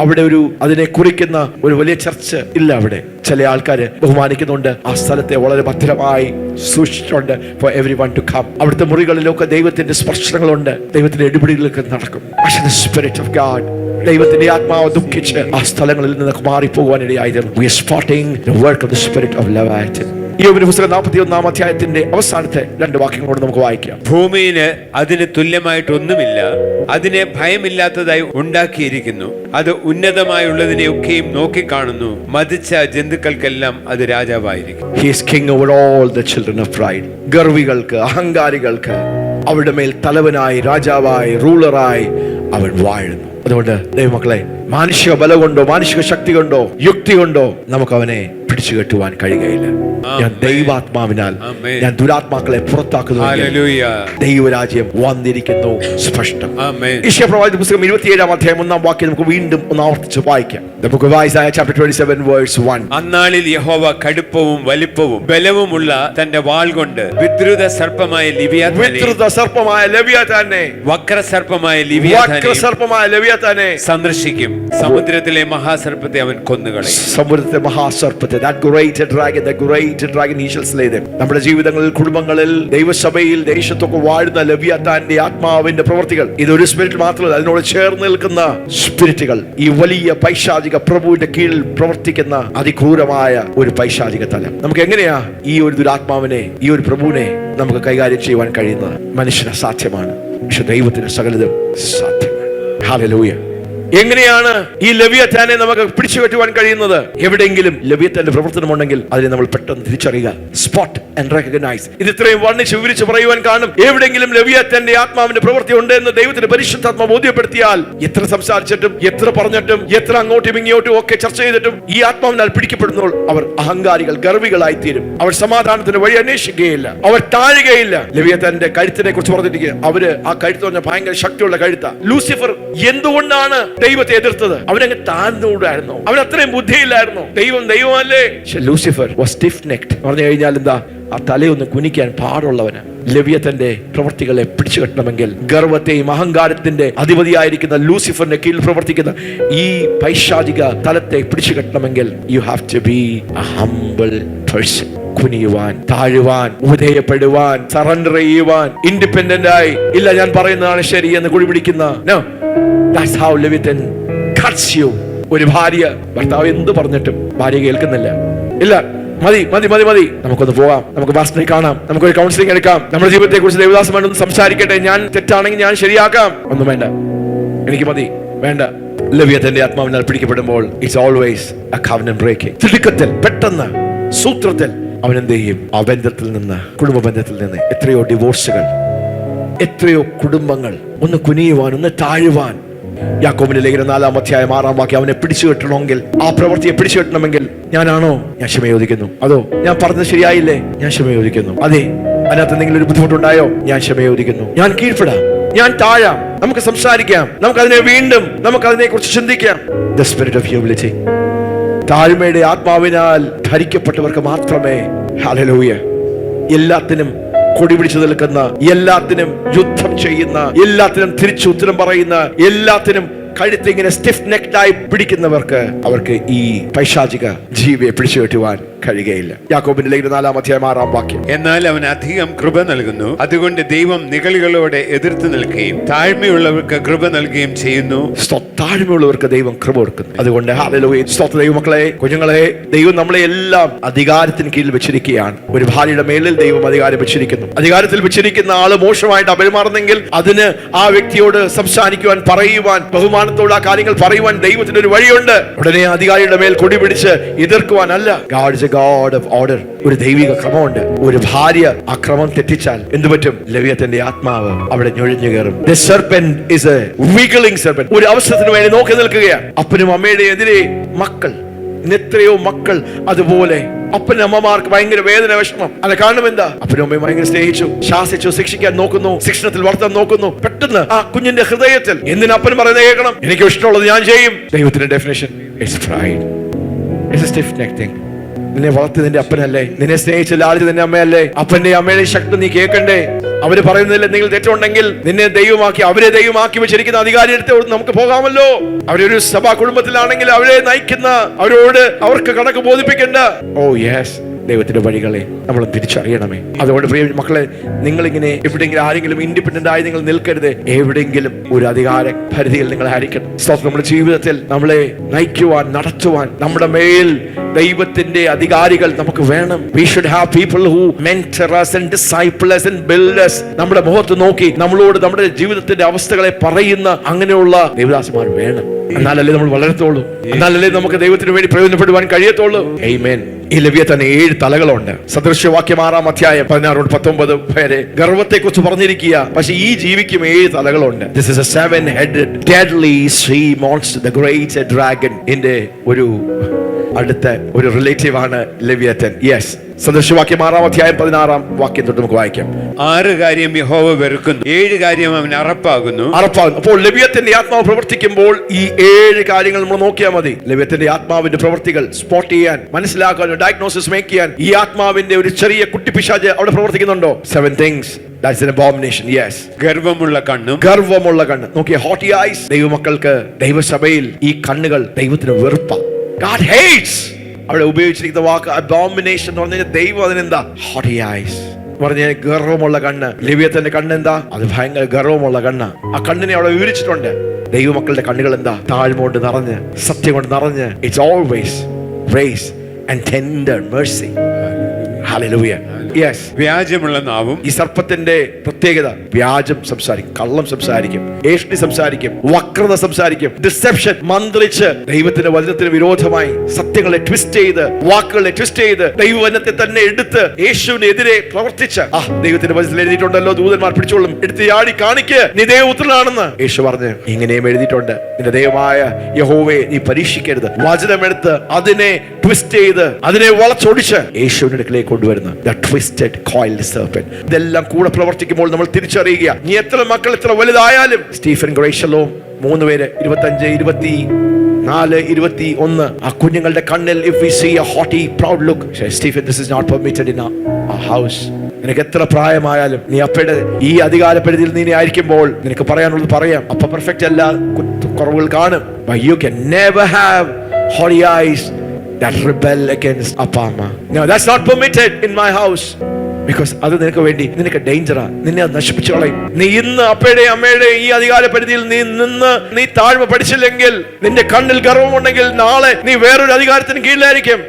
അവിടെ അതിനെ കുറിക്കുന്ന ഒരു വലിയ ചർച്ച ഇല്ല. അവിടെ ചില ആൾക്കാര് ബഹുമാനിക്കുന്നുണ്ട്, ആ സ്ഥലത്തെ വളരെ ഭദ്രമായി സൂക്ഷിച്ചിട്ടുണ്ട് for everyone to come. അവിടുത്തെ മുറികളിലൊക്കെ ദൈവത്തിന്റെ സ്പർശനങ്ങളുണ്ട്, ദൈവത്തിന്റെ ഇടപെടലുകളൊക്കെ നടക്കും. പക്ഷെ the spirit of God, ദൈവത്തിന്റെ ആത്മാവ് ദുഃഖിച്ച് ആ സ്ഥലങ്ങളിൽ നിന്ന് മാറിപ്പോകാനിടയായിരുന്നു. We are spotting the work of the spirit of Leviathan. യോബിന്റെ പുസ്തകം 41 അധ്യായത്തിന്റെ അവസാനത്തെ 2 വാക്യങ്ങളോട് നമുക്ക് വായിക്കാം. ഭൂമിയില് അതിന് തുല്യമായിട്ടൊന്നുമില്ല, അതിനെ ഭയമില്ലാത്തതായി ഉണ്ടാക്കിയിരിക്കുന്നു. അത് ഉന്നതമായുള്ളതിനെ ഒക്കെയും നോക്കിക്കാണുന്നു. മതിച്ച ജന്തുക്കൾക്കെല്ലാം അത് രാജാവായിരിക്കും. He is king over all the children of pride. ഗർവികൾക്ക്, അഹങ്കാരികൾക്ക് അവരുടെ മേൽ തലവനായി, രാജാവായി, റൂളറായി അവൻ വാഴുന്നു. അതുകൊണ്ട് ദൈവമക്കളെ, മാനുഷിക ബലം കൊണ്ടോ മാനുഷിക ശക്തി കൊണ്ടോ യുക്തി കൊണ്ടോ നമുക്ക് അവനെ പിടിച്ചു കെട്ടുവാൻ കഴിയുകയില്ല. ഞാൻ ദൈവാത്മാവിനാൽ ഞാൻ ദുരാത്മാക്കളെ പുറത്താക്കുന്നു. ദൈവരാജ്യം വന്നിരിക്കുന്നു സ്പഷ്ടം. യെശയ്യാപ്രവാചകന്റെ പുസ്തകം 27 അധ്യായം 1 വാക്യം നമുക്ക് വീണ്ടും ഒന്ന് ആവർത്തിച്ച് വായിക്കാം. The book of Isaiah chapter 27 verse 1. അന്നാളിൽ യഹോവ കടുപ്പവും വലിപ്പവും ബലവുമുള്ള തന്റെ വാൾ കൊണ്ട് വിദ്രുത സർപ്പമായ ലെവിയാഥാനെ വക്രസർപ്പമായ ലെവിയാഥാനെ സന്ദർശിക്കും. സമുദ്രത്തിലെ മഹാസർപ്പത്തെ അവൻ കൊന്നുകളയും. സമുദ്രത്തിലെ മഹാസർപ്പത്തെ, that great dragon he shall slay them. നമ്മുടെ ജീവിതങ്ങളിൽ, കുടുംബങ്ങളിൽ, ദൈവസഭയിൽ, ദേശത്തൊക്കെ വാഴുന്ന ലെവിയാഥാന്റെ ആത്മാവിന്റെ പ്രവൃത്തികൾ, ഇതൊരു സ്പിരിറ്റ് മാത്രമല്ല, അതിനോട് ചേർന്ന് നിൽക്കുന്ന സ്പിരിറ്റുകൾ, ഈ വലിയ പൈശാചിക പ്രഭുവിന്റെ കീഴിൽ പ്രവർത്തിക്കുന്ന അതിക്രൂരമായ ഒരു പൈശാചിക തലം. നമുക്ക് എങ്ങനെയാ ഈ ഒരു ദുരാത്മാവിനെ, ഈ ഒരു പ്രഭുവിനെ നമുക്ക് കൈകാര്യം ചെയ്യുവാൻ കഴിയുന്നത്? മനുഷ്യന് അസാധ്യമാണ്, പക്ഷെ ദൈവത്തിന് സകലതും സാധ്യമാണ്. ഹല്ലേലൂയ. എങ്ങനെയാണ് ഈ ലെവിയാഥാനെ നമുക്ക് പിടിച്ചു കെട്ടുവാൻ കഴിയുന്നത്? എവിടെയെങ്കിലും ലെവിയാഥാന്റെ പ്രവർത്തനം ഉണ്ടെങ്കിൽ അതിനെ നമ്മൾ പെട്ടെന്ന് തിരിച്ചറിയുക, സ്പോട്ട് ആൻഡ് റെക്കഗ്നൈസ്. ഇത് ഇത്രയും വർണ്ണിച്ച് വിവരിച്ച് പറയുവാൻ കാണും. എവിടെയെങ്കിലും ലെവിയാഥാന്റെ ആത്മാവിന്റെ പ്രവൃത്തി ഉണ്ട് എന്ന് ദൈവത്തിന്റെ പരിശുദ്ധാത്മ ബോധ്യപ്പെടുത്തിയാൽ, എത്ര സംസാരിച്ചിട്ടും എത്ര പറഞ്ഞിട്ടും എത്ര അങ്ങോട്ടും ഇങ്ങോട്ടും ഒക്കെ ചർച്ച ചെയ്തിട്ടും ഈ ആത്മാവിനാൽ പിടിക്കപ്പെടുന്നപ്പോൾ അവർ അഹങ്കാരികൾ, ഗർവികളായി തീരും. അവർ സമാധാനത്തിന്റെ വഴി അന്വേഷിക്കുകയില്ല, അവർ താഴുകയില്ല. ലെവിയാഥാന്റെ കഴുത്തിനെ കുറിച്ച് പറഞ്ഞിരിക്കുക, അവര് ആ കഴുത്ത് പറഞ്ഞ ഭയങ്കര ശക്തിയുള്ള കഴുത്ത. ലൂസിഫർ എന്തുകൊണ്ടാണ് ദൈവത്തെ എതിർത്തത്? അവനങ്ങ് താഴ്ന്നുകൂടായിരുന്നു, അവൻ അത്രയും ബുദ്ധിയില്ലായിരുന്നു. ദൈവമല്ലേ. Lucifer was stiff necked. പറഞ്ഞു കഴിഞ്ഞാൽ എന്താ? ആ തലയൊന്ന് കുനിക്കാൻ പാടുള്ളവന്. ലെവിയാഥാന്റെ പ്രവൃത്തികളെ പിടിച്ചു കെട്ടണമെങ്കിൽ, ഗർവത്തെയും അഹങ്കാരത്തിന്റെ അധിപതിയായിരിക്കുന്ന ലൂസിഫറിന്റെ കീഴിൽ പ്രവർത്തിക്കുന്ന ഈ പൈശാചിക തലത്തെ പിടിച്ചു കെട്ടണമെങ്കിൽ you have to be a humble person. കുനിയുവാൻ, താഴുവാൻ, ഉദയപ്പെടുവാൻ, സറണ്ടർ ചെയ്യുവാൻ, ഇൻഡിപെൻഡന്റ് ആയി, ഇല്ല ഞാൻ പറയുന്നതാണ് ശരി എന്ന് കുഴിപിടിക്കുന്ന. No, that's how Leviathan cuts you. ഒരു ഭാര്യ, ഭർത്താവ് എന്ത് പറഞ്ഞിട്ടും ഭാര്യ കേൾക്കുന്നില്ല. ഇല്ല, മതി മതി മതി മതി, നമുക്കൊന്ന് പോകാം, നമുക്ക് പാസ്റ്ററെ കാണാം, നമുക്കൊരു കൗൺസിലിംഗ് എടുക്കാം, നമ്മുടെ ജീവിതത്തെ കുറിച്ച് ദേവദാസമായിട്ടൊന്ന് സംസാരിക്കട്ടെ, ഞാൻ തെറ്റാണെങ്കിൽ ഞാൻ ശരിയാക്കാം. ഒന്നും വേണ്ട, എനിക്ക് മതി, വേണ്ട. ലെവിയാഥാന്റെ ആത്മാവിനാൽ പിടിക്കപ്പെടുമ്പോൾ it's always a covenant breaking. തിടുക്കത്തിൽ, പെട്ടെന്ന്, സൂത്രത്തിൽ അവൻ എന്ത് ചെയ്യും? ആ ബന്ധത്തിൽ നിന്ന്, കുടുംബ ബന്ധത്തിൽ നിന്ന് എത്രയോ ഡിവോഴ്സുകൾ, എത്രയോ കുടുംബങ്ങൾ ഒന്ന് കുനിയുവാൻ, ഒന്ന് താഴുവാൻ. യാക്കോബിന്റെ ലേഖനം 4 അധ്യായം 6 വാക്യം, അവനെ പിടിച്ചു കെട്ടണമെങ്കിൽ, ആ പ്രവൃത്തിയെ പിടിച്ചു കെട്ടണമെങ്കിൽ ഞാനാണോ? ഞാൻ ക്ഷമ ചോദിക്കുന്നു. അതോ ഞാൻ പറഞ്ഞത് ശരിയായില്ലേ? ഞാൻ ക്ഷമ ചോദിക്കുന്നു. അതെ, അതിനകത്ത് എന്തെങ്കിലും ഒരു ബുദ്ധിമുട്ടുണ്ടായോ? ഞാൻ ക്ഷമ ചോദിക്കുന്നു. ഞാൻ കീഴ്പ്പെടാം, ഞാൻ താഴാം, നമുക്ക് സംസാരിക്കാം, നമുക്കതിനെ വീണ്ടും നമുക്കതിനെ കുറിച്ച് ചിന്തിക്കാം. The spirit of humility. താഴ്മയുടെ ആത്മാവിനാൽ ധരിക്കപ്പെട്ടവർക്ക് മാത്രമേ, ഹല്ലേലൂയ, എല്ലാത്തിനും കൊടി പിടിച്ചു നിൽക്കുന്ന, എല്ലാത്തിനും യുദ്ധം ചെയ്യുന്ന, എല്ലാത്തിനും തിരിച്ചു ഉത്തരം പറയുന്ന, എല്ലാത്തിനും കഴുത്തിങ്ങനെ സ്റ്റിഫ് നെക്ഡായി പിടിക്കുന്നവർക്ക്, അവർക്ക് ഈ പൈശാചിക ജീവിയെ പിടിച്ചു കെട്ടുവാൻ കഴിയുകയില്ല. യാക്കോബിന്റെ ലേഖനം 4 അധ്യായം 6 വാക്യം. എന്നാൽ അവൻ അധികം കൃപ നൽകുന്നു, അതുകൊണ്ട് ദൈവം നിഗളികളോടെ എതിർത്ത് നിൽക്കുകയും താഴ്മയുള്ളവർക്ക് കൃപ നൽകുകയും ചെയ്യുന്നു. താഴ്മയുള്ളവർക്ക് ദൈവം കൃപ കൊടുക്കുന്നു. അതുകൊണ്ട് ഹല്ലേലൂയ, സ്തോത്ര. ദൈവമക്കളെ, കുഞ്ഞുങ്ങളെ, ദൈവം നമ്മളെ എല്ലാം അധികാരത്തിന് കീഴിൽ വെച്ചിരിക്കുകയാണ്. ഒരു ഭാര്യയുടെ മേലിൽ ദൈവം അധികാരം വെച്ചിരിക്കുന്നു. അധികാരത്തിൽ വെച്ചിരിക്കുന്ന ആള് മോശമായിട്ട് പെരുമാറുന്നെങ്കിൽ അതിന് ആ വ്യക്തിയോട് സംസാരിക്കുവാൻ, പറയുവാൻ, ബഹുമാനത്തോട് ആ കാര്യങ്ങൾ പറയുവാൻ ദൈവത്തിന് ഒരു വഴിയുണ്ട്. ഉടനെ അധികാരിയുടെ മേൽ കൊടി പിടിച്ച് എതിർക്കുവാൻ അല്ല. God is a God of order. ഒരു ദൈവിക ക്രമമുണ്ട്. ഒരു ഭാര്യ ആ ക്രമം തെറ്റിച്ചാൽ എന്ത് പറ്റും? ലെവിയാഥാന്റെ ആത്മാവ് അവിടെ ഞൊഴിഞ്ഞു കയറും. The serpent is a wiggling serpent. ഒരു അവസരത്തിന് വേണ്ടി നോക്കി നിൽക്കുകയാണ്. അപ്പനും അമ്മയുടെ എതിരെ മക്കൾ, എത്രയോ മക്കൾ അതുപോലെ അപ്പനും അമ്മമാർക്ക് ഭയങ്കര വേദന, വിഷമം. അത് കാരണം എന്താ? അപ്പനും അമ്മയും ഭയങ്കര സ്നേഹിച്ചു, ശാസിച്ചു, ശിക്ഷിക്കാൻ നോക്കുന്നു, ശിക്ഷണത്തിൽ വളർത്താൻ നോക്കുന്നു. പെട്ടെന്ന് ആ കുഞ്ഞിന്റെ ഹൃദയത്തിൽ എന്തിനാ അപ്പൻ പറയുന്നത് കേൾക്കണം, എനിക്ക് ഇഷ്ടമുള്ളത് ഞാൻ ചെയ്യും. ദൈവത്തിന്റെ definition it's pride. It's A stiff neck thing. നിന്നെ വളർത്തി നിന്റെ അപ്പനല്ലേ, നിന്നെ സ്നേഹിച്ച് ലാളിച്ച് നിന്റെ അമ്മയല്ലേ? അപ്പന്റെ അമ്മയുടെ ശക്തി നീ കേൾക്കണ്ടേ? അവര് പറയുന്നതിൽ എന്തെങ്കിലും തെറ്റുണ്ടെങ്കിൽ നിന്നെ ദൈവമാക്കി, അവരെ ദൈവമാക്കി വെച്ചിരിക്കുന്ന അധികാരിയുടെ നമുക്ക് പോകാമല്ലോ. അവരൊരു സഭാ കുടുംബത്തിലാണെങ്കിൽ അവരെ നയിക്കുന്ന, അവരോട് അവർക്ക് കണക്ക് ബോധിപ്പിക്കണ്ട. ഓ യെസ്, ദൈവത്തിന്റെ വഴികളെ നമ്മൾ തിരിച്ചറിയണമേ. അതുകൊണ്ട് പ്രിയ മക്കളെ, നിങ്ങളിങ്ങനെ എവിടെയെങ്കിലും ആരെങ്കിലും ഇൻഡിപെൻഡന്റ് ആയി നിങ്ങൾ നിൽക്കരുത്. എവിടെയെങ്കിലും ഒരു അധികാര പരിധിയിൽ നിങ്ങൾ ആയിരിക്കണം. നമ്മുടെ ജീവിതത്തിൽ നമ്മളെ നയിക്കുവാൻ, നടത്തുവാൻ നമ്മുടെ മേൽ ദൈവത്തിന്റെ അധികാരികൾ നമുക്ക് വേണം. We should have people who mentor us and disciple us and build us. നമ്മുടെ മുഖത്ത് നോക്കി നമ്മളോട് നമ്മുടെ ജീവിതത്തിന്റെ അവസ്ഥകളെ പറയുന്ന അങ്ങനെയുള്ള ദൈവദാസന്മാർ വേണം. എന്നാലല്ലേ നമ്മൾ വളരത്തുള്ളൂ, എന്നാലല്ലേ നമുക്ക് ദൈവത്തിന് വേണ്ടി പ്രയോജനപ്പെടുവാൻ കഴിയത്തുള്ളൂ. ആമേൻ. ഈ ലെവ്യത്തിന് 7 തലകളുണ്ട്. സദൃശ്യവാക്യം 6-ാം അധ്യായം 16-19 വരെ ഗർവത്തെ കുറിച്ച് പറഞ്ഞിരിക്കുക. പക്ഷെ ഈ ജീവിക്കും 7 തലകളുണ്ട്. This is a 7-headed deadly sea monster, the great dragon. ഇതിന്റെ ഒരു അടുത്ത ഒരു റിലേറ്റീവ് ആണ് ലെവ്യത്തൻ. യെസ്, സദൃശ്യവാക്യം 6-ാം അധ്യായം 16-ാം വാക്യം തൊട്ട് നമുക്ക് വായിക്കാം. 6 കാര്യം യഹോവ വെറുക്കുന്നു, 7 കാര്യം അവൻ അറപ്പാകുന്നു. അപ്പോൾ ലെവ്യത്തിന്റെ ആത്മാവ് പ്രവർത്തിക്കുമ്പോൾ ഈ 7 കാര്യങ്ങൾ നമ്മൾ നോക്കിയാൽ മതി. ലെവ്യത്തിന്റെ ആത്മാവിന്റെ പ്രവർത്തികൾ സ്പോട്ട് ചെയ്യാൻ, മനസ്സിലാക്കാൻ, ഡയഗ്നോസിസ് മേക്ക് ചെയ്യാൻ ഈ ആത്മാവിന്റെ ഒരു ചെറിയ കുട്ടി പിശാച് അവിടെ പ്രവർത്തിക്കുന്നുണ്ടോ? 7 things. That's an abomination. Yes. ഗർവമുള്ള കണ്ണും. ഗർവമുള്ള കണ്ണ്. നോക്കിയേ, haughty eyes. ദൈവമക്കൾക്ക് ദൈവസഭയിൽ ഈ കണ്ണുകൾ ദൈവത്തിന് വെറുപ്പ. God hates. അവിടെ ഉപയോഗിച്ചിരിക്കുന്ന വാക്ക് abomination എന്ന് പറഞ്ഞാൽ ദൈവം അതിനെന്താ? haughty eyes പറഞ്ഞ ഗർവമുള്ള കണ്ണ്. ലെവ്യത്തിന്റെ കണ്ണെന്താ? അത് ഭയങ്കര ഗർവമുള്ള കണ്ണ്. ആ കണ്ണിനെ അവിടെ വിവരിച്ചിട്ടുണ്ട്. ദൈവമക്കളുടെ കണ്ണുകൾ എന്താ? താഴ്മ കൊണ്ട് നിറഞ്ഞ്, സത്യം കൊണ്ട് നിറഞ്ഞ്. It's always grace and tender mercy. Hallelujah. Yes. വ്യാജമുള്ള നാവും. ഈ സർപ്പത്തിന്റെ പ്രത്യേകത വ്യാജം സംസാരിക്കും, കള്ളം സംസാരിക്കും, ഏഷ്ടി സംസാരിക്കും, വക്രത സംസാരിക്കും, ഡിസെപ്ഷൻ, മന്ത്രിച്ച് ദൈവത്തിന്റെ വചനത്തിന് വിരോധമായി സത്യങ്ങളെ ട്വിസ്റ്റ് ചെയ്ത്, വാക്കുകളെ ട്വിസ്റ്റ് ചെയ്ത്, ദൈവവചനത്തെ തന്നെ എടുത്ത് യേശുവിനെതിരെ പ്രവർത്തിച്ച്, ദൈവത്തിന്റെ വചനത്തിൽ എഴുതിയിട്ടുണ്ടല്ലോ, ദൂതന്മാർ പിടിച്ചോളും, എടുത്ത് യാടി കാണിക്ക് നീ ദൈവപുത്രനാണെന്ന് യേശു പറഞ്ഞ്. ഇങ്ങനെയും എഴുതിയിട്ടുണ്ട്, നിന്റെ ദൈവമായ യഹോവയെ നീ പരീക്ഷിക്കരുത്. വചനമെടുത്ത് അതിനെ ട്വിസ്റ്റ് ചെയ്ത്, അതിനെ വളച്ചൊടിച്ച് യേശുവിന്റെ അടുക്കലേക്ക് കൊണ്ടുവരുന്ന twisted coiled serpent. ഇതെല്ലാം കൂടെ പ്രവർത്തിക്കുമ്പോൾ നമ്മൾ തിരിച്ചറിയുക, നീ എത്ര മക്കൾ എത്ര വലുതായാലും. സ്റ്റീഫൻ ഗ്രേഷ്യലോ 3 പേര് 25, 24, 21 ആ കുഞ്ഞുങ്ങളുടെ കണ്ണിൽ if we see a haughty proud look, Stephen, this is not permitted in our house. നിനക്ക് എത്ര പ്രായമായാലും നീ അപ്പയുടെ ഈ അധികാര പരിധിയിൽ നീ ആയിരിക്കുമ്പോൾ നിനക്ക് പറയാനുള്ളത് പറയാം. അപ്പ പെർഫെക്റ്റ് അല്ല, കുറവുകൾ കാണും. But you can never have haughty eyes that rebel against Apama. No, that's not permitted in my house. Because അത് നിനക്ക് വേണ്ടി, നിനക്ക് ഡേഞ്ചറാ, നിന്നെ നശിപ്പിച്ചു കളയും. നീ ഇന്ന് അപ്പയുടെ അമ്മയുടെ ഈ അധികാര പരിധിയിൽ നീ നിന്ന് നീ താഴ്മ പഠിച്ചില്ലെങ്കിൽ, നിന്റെ കണ്ണിൽ ഗർവമുണ്ടെങ്കിൽ, നാളെ നീ വേറൊരു അധികാരത്തിന് കീഴിലായിരിക്കും.